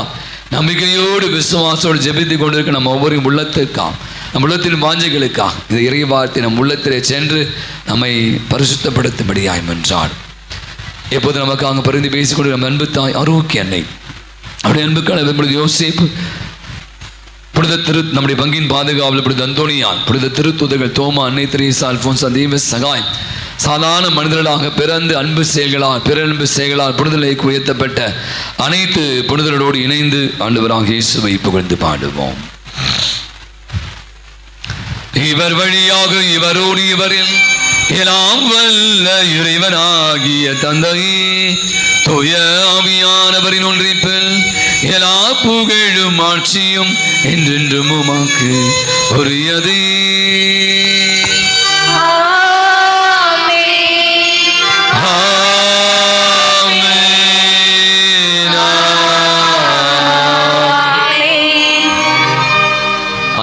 [SPEAKER 3] நம்பிக்கையோடு விசுவாசோடு ஜெபித்து கொண்டிருக்க நம்ம ஒவ்வொரு உள்ளத்திற்கா, நம் உள்ளத்தின் வாஞ்சைகளுக்கா இந்த இறை வார்த்தை நம் உள்ளத்திலே சென்று நம்மை பரிசுத்தப்படுத்தும்படியாய் என்றார். எப்போது நமக்காக பரிந்து பேசிக்கொண்டு நம்ம அன்பு தாய் ஆரோக்கிய அன்னை, அவருடைய அன்புக்கான யோசிப்பு, புனித நம்முடைய பங்கின் பாதுகாவலர் புனித அந்தோனியார், புனித திருத்தூதர்கள் தோமா, அன்னை தெரேசா, அல்போன்சா, தெய்வ சகாய், சாதாரண மனிதர்களாக பிறந்து அன்பு செயல்களால் புனிதலுக்கு உயர்த்தப்பட்ட அனைத்து புனிதர்களோடு இணைந்து ஆண்டவராக இயேசுவை புகழ்ந்து பாடுவோம். இவர் வழியாக இவரோடு இவரில் எல்லாம் வல்ல இறைவனாகிய தந்தையே, தூய ஆவியானவரின் ஒன்றிப்பில் எல்லா புகழும் ஆட்சியும் என்றென்றும் உமக்கு உரியதே.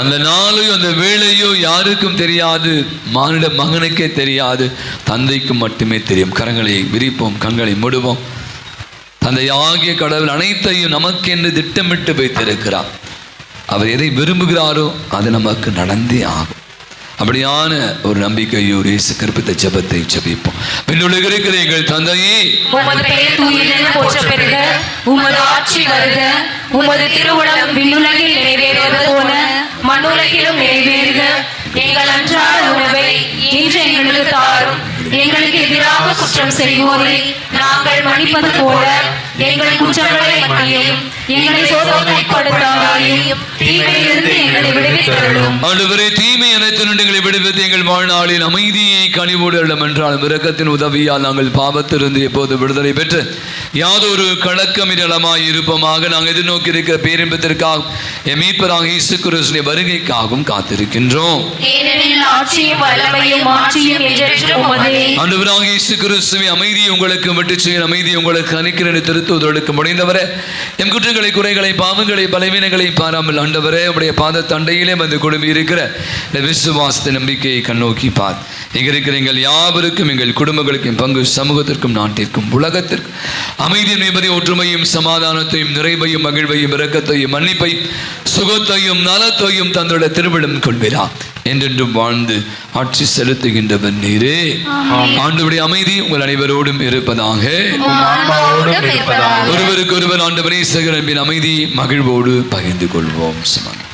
[SPEAKER 3] அந்த நாளையோ அந்த வேளையோ யாருக்கும் தெரியாது, மானிட மகனுக்கே தெரியாது, தந்தைக்கும் மட்டுமே தெரியும். கரங்களை விரிப்போம், கண்களை மூடுவோம். தந்தையாகிய கடவுள் அனைத்தையும் நமக்கென்று திட்டமிட்டு வைத்திருக்கிறார். அவர் எதை விரும்புகிறாரோ அது நமக்கு நடந்தே ஆகும். அப்படியான ஒரு நம்பிக்கையோடு இயேசு கற்பித்த ஜெபத்தை ஜெபிப்போம். விண்ணுலகில் இருக்கிற எங்கள் தந்தையே,
[SPEAKER 5] உமது பெயர் தூயதென போற்றப் பெறுக, உமது ஆட்சி வருக, உமது திருவுளம் விண்ணுலகில் நிறைவேறுவது போல மண்ணுலகிலும் நிறைவேறுக. எங்கள் அன்றாட உணவை இன்று எங்களுக்கு தாரும். எங்களுக்கு எதிராக குற்றம் செய்வோரை நாங்கள் மன்னிப்பது போல எங்கள் குற்றங்களை மன்னியும். எங்களை சோதனைப்படுத்தாதேயும், தீமையிலிருந்து எங்களை விடுவித்தருளும்.
[SPEAKER 3] ஆண்டவரே, தீமை அனைத்திலிருந்து எங்களை விடுவித்து எங்கள் வாழ்நாளில் அமைதியை கனிவோடு அருளும். என்றாலும் இரக்கத்தின் உதவியால் நாங்கள் பாவத்திலிருந்து எப்போது விடுதலை பெற்று யாதொரு கலக்கமிடலமாய் இருப்போமாக. நாங்கள் எதிர்நோக்கி இருக்கிற பேரின்பத்திற்காக எம் மீட்பராக இயேசு கிறிஸ்துவின் வருகைக்காகவும் காத்திருக்கின்றோம். ஆண்டவராக இயேசு கிறிஸ்துவின் அமைதியை உங்களுக்கு விட்டுச் செய்ய, அமைதியை உங்களுக்கு அளிக்கிறேன் திருத்துவதற்கு முடிந்தவரே, எம் குற்றங்களை, குறைகளை, பாவங்களை, பலவீனங்களை பாராமல் ஆண்டவரே உடைய பாத தண்டையிலே வந்து குடும்பி இருக்கிற இந்த விசுவாசத்தை நம்பிக்கையை கண்ணோக்கி பார். இங்க இருக்கிற எங்கள் யாவருக்கும், எங்கள் குடும்பங்களுக்கும், பங்கு சமூகத்திற்கும், நாட்டிற்கும், உலகத்திற்கும் அமைதியின் நிம்மதி, ஒற்றுமையும், சமாதானத்தையும், நிறைவையும், மகிழ்வையும், இரக்கத்தையும், மன்னிப்பையும், சுகத்தையும், நலத்தையும் தந்தோட திருவிழம் கொள்வீரா. என்றென்றும் வாழ்ந்து ஆட்சி செலுத்துகின்றவர் நீரே. ஆண்டவருடைய அமைதி உங்கள் அனைவரோடும் இருப்பதாக. ஒருவருக்கு ஒருவர் ஆண்டவரே சகரம்பின் அமைதி மகிழ்வோடு பகிர்ந்து கொள்வோம். சமாதானம்.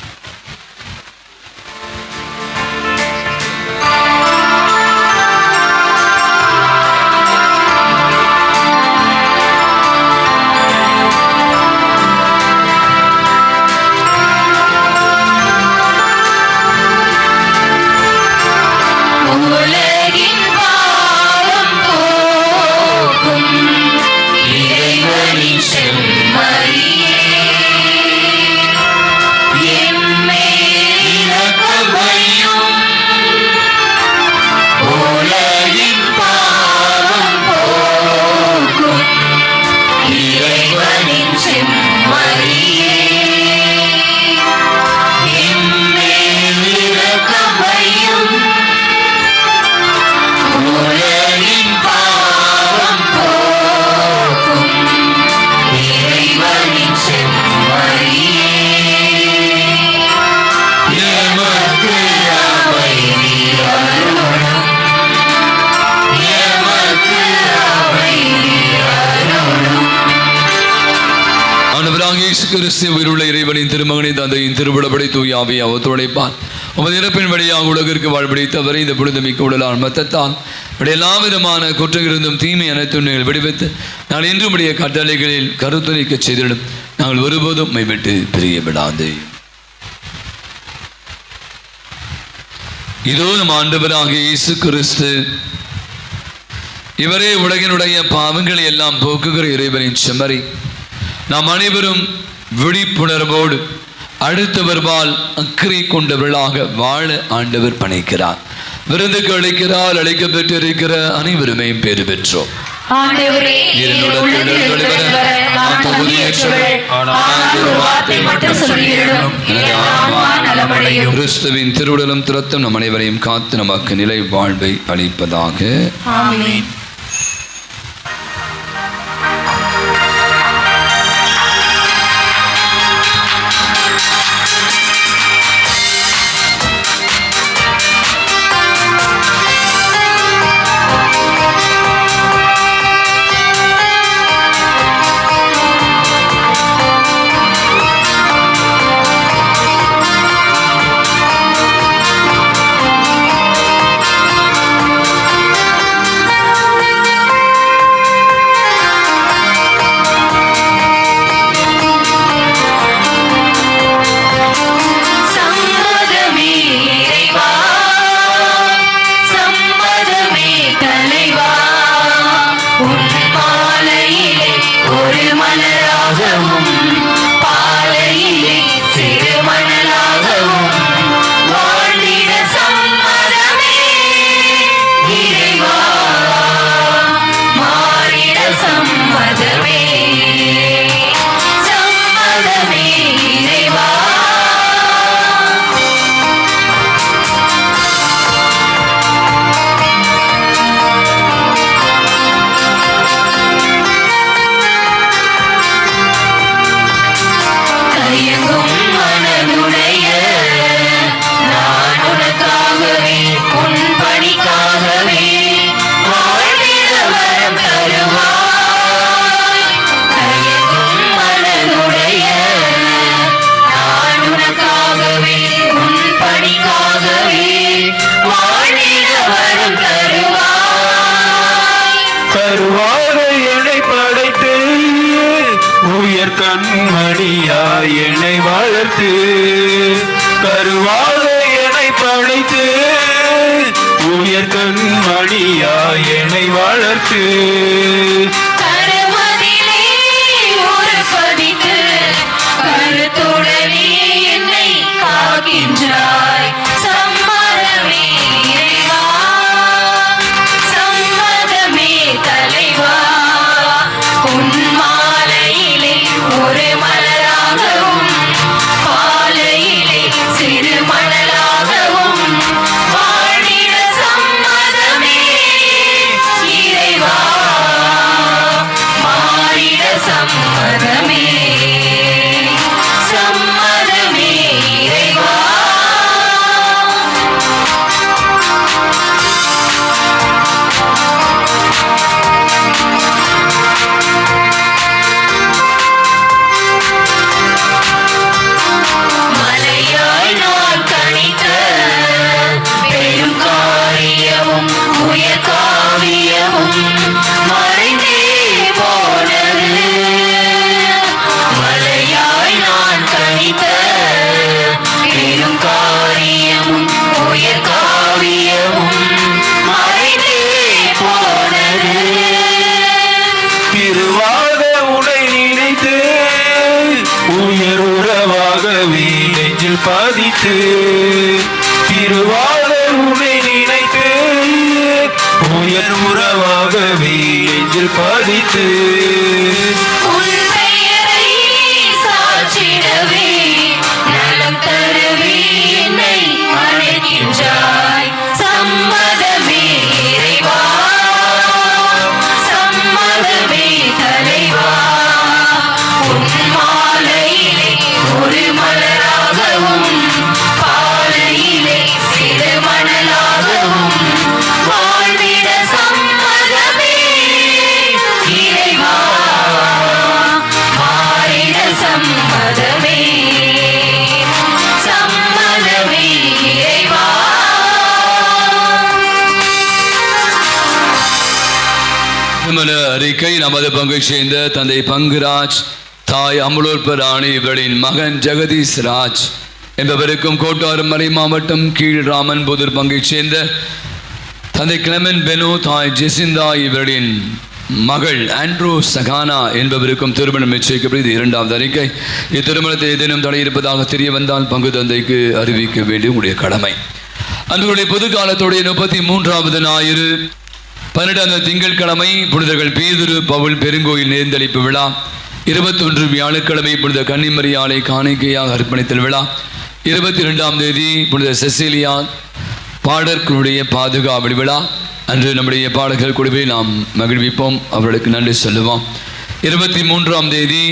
[SPEAKER 5] இறைவனின் செம்மறியே,
[SPEAKER 3] ஆண்டவராகிய இயேசு கிறிஸ்து உயிருள்ள இறைவனின் திருமகனின் தந்தையின் திருவிடப்படி தூய ஆவியை அவர் துடைப்பார். உமது இறப்பின் வழியாக உலகிற்கு வாழ்வடைத்தவரை இந்த புனிதமிக்க உடலால் மத்தத்தால் எல்லா விதமான குற்றங்களிருந்தும் தீமை அனைத்தும் நீங்கள் விடுவித்து நாங்கள் இன்று உடைய கட்டளைகளில் கருத்துரைக்க செய்திடும் நாங்கள் ஒருபோதும் உம்மை விட்டு பிரிய விடாது. இதோ நம் ஆண்டவராகிய இயேசு கிறிஸ்து இவரே உலகினுடைய பாவங்களை எல்லாம் போக்குகிற இறைவனின் செம்மறி. நாம் அனைவரும் விழிப்புணர்வோடு அடுத்தவர்பால் அக்கறை கொண்டவர்களாக வாழ ஆண்டவர் பணிக்கிறார். விருந்துக்கு அழைக்கிறார். அழைக்க பெற்றிருக்கிற அனைவருமே பேறு பெற்றோம். கிறிஸ்துவின் திருவுடலும் திறத்தும் நம் அனைவரையும் காத்து நமக்கு நிலை வாழ்வை அளிப்பதாக.
[SPEAKER 2] கண்மணியாய் என்னை வளர்த்து கருவாக என்னை படைத்து உயர் கண்மணியாய் என்னை வளர்த்து
[SPEAKER 5] கருத்துடனே என்னை காக்கின்றாய். சம்மதமே இறைவா, சம்மதமே தலைவா. உன் மாலையிலே ஒரு மலராகவும் பாலையிலே சிறு மணலாகவும் வாழிட சம்மதமே இறைவா, மாறிட சம்மதமே.
[SPEAKER 2] பதித்து திருவாத உனை நினைத்து உயர் உறவாகவே நெஞ்சில் பதித்து
[SPEAKER 5] சாட்சிடவே நலம் தருவே என்னை அழைக்கின்றாய். சம்மதமே இறைவா, சம்மதமே தலைவா. உன் மாலையிலே ஒரு மலராகவும் பாலையிலே சிறு மணலாக
[SPEAKER 3] திருமண அறிக்கை நமது பங்கை சேர்ந்த தந்தை பங்குராஜ், தாய் அமுலோற்ப ராணி இவளின் மகன் ஜெகதீஷ் ராஜ் என்பவருக்கும் கோட்டாறு மறை மாவட்டம் கீழ் ராமன்புதூர் பங்கை சேர்ந்த தந்தை கிளமென் பெனோ, தாய் ஜெசிந்தா இவரின் மகள் ஆண்ட்ரூ சகானா என்பவருக்கும் திருமணம் நிச்சயிக்கப்பட்டது. இரண்டாவது அறிக்கை, இத்திருமணத்தை ஏதேனும் தடை இருப்பதாக தெரிய வந்தால் பங்கு தந்தைக்கு அறிவிக்க வேண்டிய உடைய கடமை. அன்றைய பொது காலத்துடைய 33வது ஞாயிறு 12 திங்கட்கிழமை புனிதர்கள் பேதுரு பவுல் பெருங்கோயில் நேர்ந்தளிப்பு விழா. 21 வியாழக்கிழமை புனித கன்னிமரியாளை காணிக்கையாக அர்ப்பணித்தல் விழா. 22ஆம் தேதி புனித செசிலியா பாடர்களுடைய பாதுகாவல் விழா. அன்று நம்முடைய பாடகர் குழுவை நாம் மகிழ்விப்போம், அவர்களுக்கு நன்றி சொல்லுவோம். 23ஆம் தேதி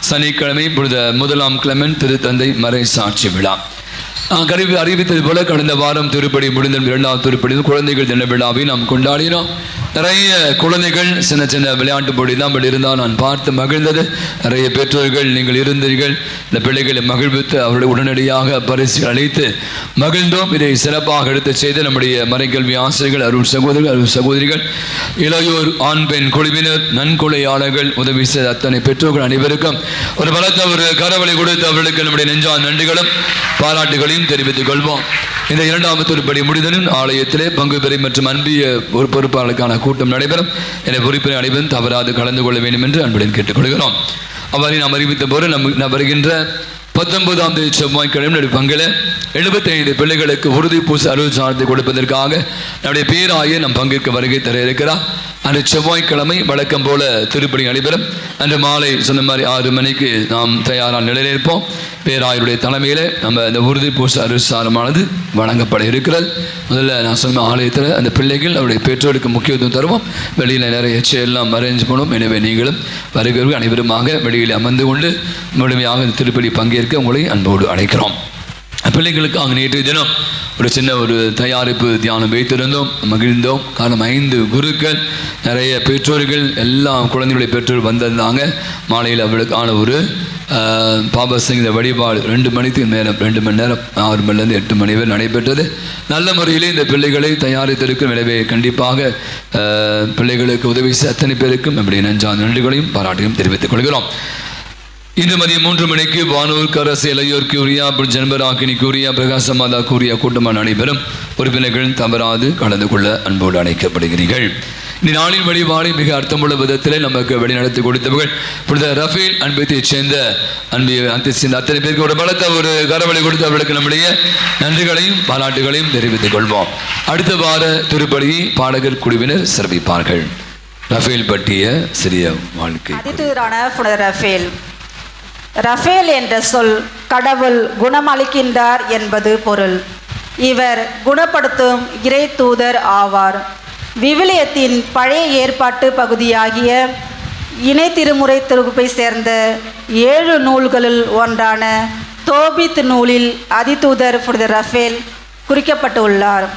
[SPEAKER 3] சனிக்கிழமை புனித முதலாம் கிளமென்ட் திருத்தந்தை மறை சாட்சி விழா. அறிவித்தது போல கடந்த வாரம் திருப்படி முடிந்த 2வது திருப்படி குழந்தைகள் தின விழாவை நாம் கொண்டாடினோம். நிறைய குழந்தைகள் சின்ன சின்ன விளையாட்டு போட்டி தான் இருந்தால் நான் பார்த்து மகிழ்ந்தது. நிறைய பெற்றோர்கள் நீங்கள் இருந்தீர்கள், இந்த பிள்ளைகளை மகிழ்வித்து அவர்களை உடனடியாக பரிசு அளித்து மகிழ்ந்தோம். இதை சிறப்பாக எடுத்து செய்த நம்முடைய மறைக்கல்வி ஆசிரியர்கள், அருள் சகோதரர்கள், அருள் சகோதரிகள், இளையோர் ஆண் பெண் குழுவினர், நன்கொடையாளர்கள், உதவி செய்த அத்தனை பெற்றோர்கள் அனைவருக்கும் ஒரு பலத்த ஒரு கரவலை கொடுத்து அவர்களுக்கு நம்முடைய நெஞ்சான நன்றிகளும் பாராட்டுகளையும் தெரிவித்துக் கொள்வோம். இந்த 2வது திருப்படி முடிந்ததும் ஆலயத்திலே பங்கு பெறை மற்றும் அன்பிய ஒரு பொறுப்பாளருக்கான கூட்டம் நடைபெறும். என பொறுப்பினை அனைவரும் தவறாது கலந்து கொள்ள வேண்டும் என்று அன்புடன் கேட்டுக்கொள்கிறோம். அவ்வாறு நாம் அறிவித்த போது நாம் வருகின்ற 19ஆம் தேதி செவ்வாய்க்கிழமை பங்கில் 75 பிள்ளைகளுக்கு உறுதி பூச அருள் சார்ந்து கொடுப்பதற்காக நம்முடைய பேராய நம் பங்கிற்கு வருகை தர இருக்கிறார். அன்று செவ்வாய்க்கிழமை வழக்கம் போல திருப்பணி நடைபெறும். அன்று மாலை சொன்ன மாதிரி 6 மணிக்கு நாம் தயாரான நிலையில் இருப்போம். பேராயருடைய தலைமையில் நம்ம இந்த உறுதி பூச அருசாரமானது வழங்கப்பட இருக்கிறது. முதல்ல நான் சொன்ன ஆலயத்தில் அந்த பிள்ளைகள் அவருடைய பெற்றோருக்கு முக்கியத்துவம் தருவோம். வெளியில் நிறைய எல்லாம் அரேஞ்ச் பண்ணுவோம். எனவே நீங்களும் வருகிறவர்கள் அனைவருமாக வெளியில் அமர்ந்து கொண்டு முழுமையாக இந்த திருப்பலி பங்கேற்க உங்களை அன்போடு அழைக்கிறோம். பிள்ளைகளுக்காக நேற்றைய தினம் ஒரு சின்ன ஒரு தயாரிப்பு தியானம் வைத்திருந்தோம், மகிழ்ந்தோம். காரணம் 5 குருக்கள், நிறைய பெற்றோர்கள், எல்லா குழந்தைகளுடைய பெற்றோர்கள் வந்திருந்தாங்க. மாலையில் அவர்களுக்கான ஒரு பாபசங்கீத வழிபாடு 2 மணிக்கு நேரம், 2 மணி நேரம், 6 மணிலேருந்து 8 மணி வரை நடைபெற்றது. நல்ல முறையிலே இந்த பிள்ளைகளை தயாரித்திருக்கும். எனவே கண்டிப்பாக பிள்ளைகளுக்கு உதவி செய்ய அத்தனை பேருக்கும் நம்முடைய நெஞ்சான நன்றிகளையும் பாராட்டையும் தெரிவித்துக் கொள்கிறோம். இன்று மதியம் 3 மணிக்கு வானூர் கரசு இளையோர் கூறியா ஜன்பராக்கினி கூறியா பிரகாச மாதா கூறியா கூட்டமாக நடைபெறும். உறுப்பினர்கள் தவறாது கலந்து கொள்ள அன்போடு அழைக்கப்படுகிறீர்கள். இந்த நாளின் வழிபாடு மிக அர்த்தமுள்ள விதத்தில் நமக்கு வழிநடத்தி கொடுத்தவர்கள் புனித ரஃபேல் அன்பத்தைச் சேர்ந்த அத்தனை பேருக்கு ஒரு பலத்த ஒரு கரவழி கொடுத்து அவர்களுக்கு நம்முடைய நன்றிகளையும் பாராட்டுகளையும் தெரிவித்துக் கொள்வோம். அடுத்த வார திருப்பலியை பாடகர் குழுவினர் சிறப்பிப்பார்கள். ரஃபேல் பற்றிய சிறிய வாழ்க்கை.
[SPEAKER 12] ரஃபேல் என்ற சொல் கடவுள் குணமளிக்கின்றார் என்பது பொருள். இவர் குணப்படுத்தும் இறை தூதர் ஆவார். விவிலியத்தின் பழைய ஏற்பாட்டு பகுதியாகிய இணை திருமுறை தொகுப்பை சேர்ந்த 7 நூல்களுள் ஒன்றான தோபித் நூலில் அதிதூதர் புனித ரஃபேல் குறிக்கப்பட்டுள்ளார்.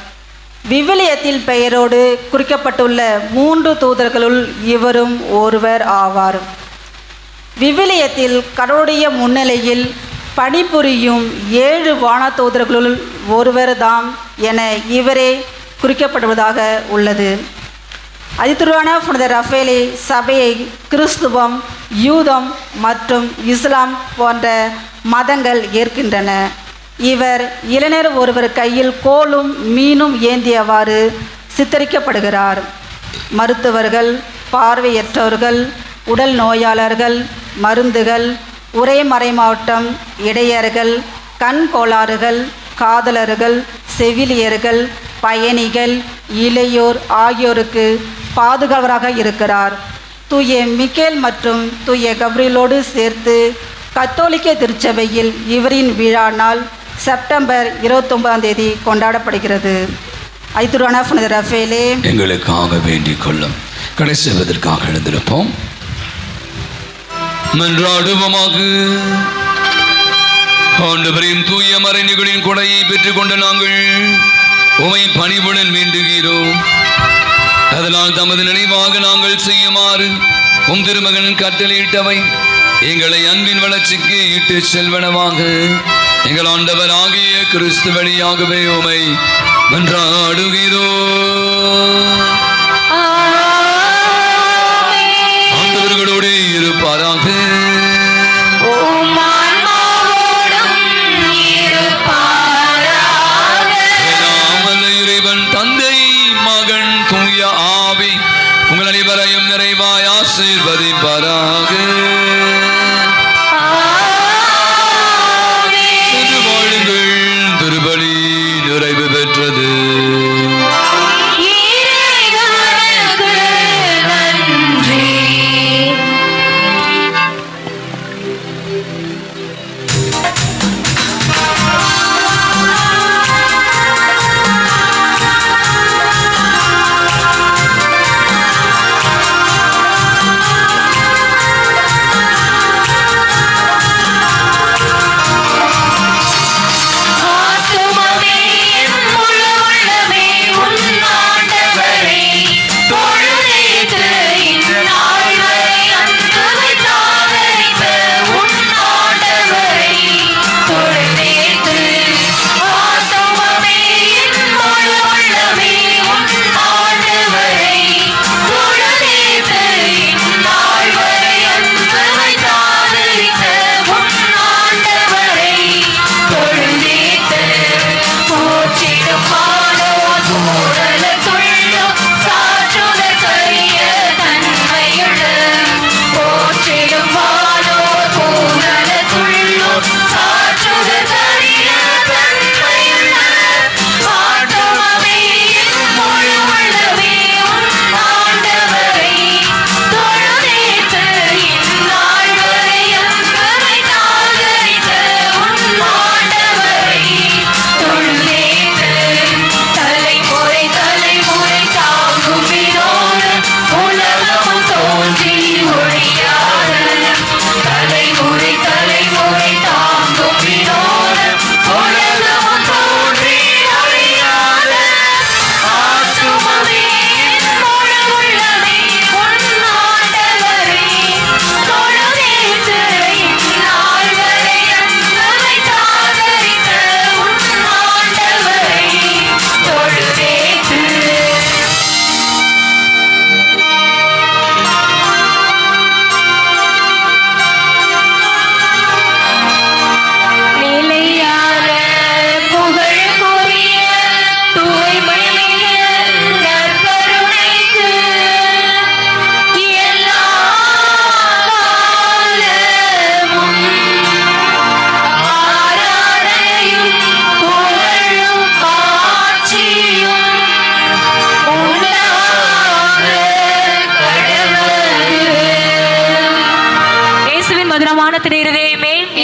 [SPEAKER 12] விவிலியத்தில் பெயரோடு குறிக்கப்பட்டுள்ள 3 தூதர்களுள் இவரும் ஒருவர் ஆவார். விவிலியத்தில் கடவுளுடைய முன்னிலையில் பணிபுரியும் 7 வானதூதர்களுள் ஒருவர் தாம் என இவரே குறிக்கப்படுவதாக உள்ளது. அதிதுரான புனித ரஃபேலை சபையை கிறிஸ்துவம், யூதம் மற்றும் இஸ்லாம் போன்ற மதங்கள் ஏற்கின்றன. இவர் இளைஞர் ஒருவர் கையில் கோலும் மீனும் ஏந்தியவாறு சித்தரிக்கப்படுகிறார். மருத்துவர்கள், பார்வையற்றவர்கள், உடல் நோயாளர்கள், மருந்துகள், உரை மறைமாவட்டம், இடையர்கள், கண் கோளாறுகள், காதலர்கள், செவிலியர்கள், பயணிகள், இளையோர் ஆகியோருக்கு பாதுகாவலராக இருக்கிறார். தூய மிக்கேல் மற்றும் தூய கப்ரியலோடு சேர்த்து கத்தோலிக்க திருச்சபையில் இவரின் விழா நாள் செப்டம்பர் 29ஆம் தேதி கொண்டாடப்படுகிறது. ஐதுரான புனித ரஃபேலே
[SPEAKER 3] எங்களுக்காக வேண்டிக் கொள்ளும். கடைசி செய்வதற்காக எழுந்திருப்போம். மன்றாடுவோமாக. ஆண்டவரின் தூய மறைநிகளின் கொடையை பெற்றுக்கொண்ட நாங்கள் உமை பணிவுடன் வேண்டுகிறோம். அதனால் தமது நினைவாக நாங்கள் செய்யுமாறு உம் திருமகன் கட்டளையிட்டவை எங்களை அன்பின் வளர்ச்சிக்கு இட்டு செல்வனவாக எங்கள் ஆண்டவர் ஆகிய கிறிஸ்து வழியாகவே உமை மன்றாடுகிறோம்.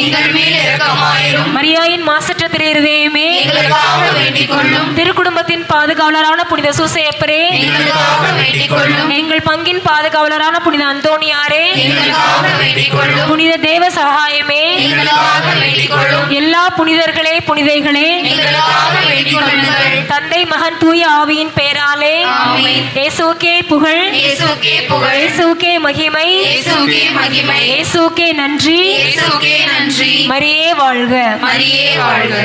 [SPEAKER 5] எங்கள் மேல் இரக்கமாயிரும்.
[SPEAKER 13] மரியாயின் மாசற்ற திரு இருதயமே
[SPEAKER 5] எங்களுக்காக வேண்டிக் கொள்ளும்.
[SPEAKER 13] திருக்குடும்பத்தின் பாதுகாவலரான புனித சூசையப்பரே
[SPEAKER 5] எங்களுக்காக வேண்டிக் கொள்ளும்.
[SPEAKER 13] எங்கள் பங்கின் பாதுகாவலரான புனித அந்தோணியாரே
[SPEAKER 5] எங்களுக்காக வேண்டிக் கொள்ளும்.
[SPEAKER 13] புனித தேவ சகாயமே
[SPEAKER 5] எங்களுக்காக வேண்டிக் கொள்ளும்.
[SPEAKER 13] எல்லா புனிதர்களே புனிதைகளே
[SPEAKER 5] எங்களுக்காக வேண்டிக் கொள்ளுங்கள்.
[SPEAKER 13] தந்தை மகன் தூய ஆவியின் பெயராலே
[SPEAKER 5] ஆமென்.
[SPEAKER 13] இயேசுவுக்கே புகழ்,
[SPEAKER 5] இயேசுவுக்கே புகழ்,
[SPEAKER 13] இயேசுவுக்கே மகிமை,
[SPEAKER 5] இயேசுவுக்கே மகிமை,
[SPEAKER 13] இயேசுவுக்கே நன்றி,
[SPEAKER 5] இயேசுவுக்கே நன்றி.
[SPEAKER 13] மரியே வாழ்க.
[SPEAKER 5] மரியே வாழ்க.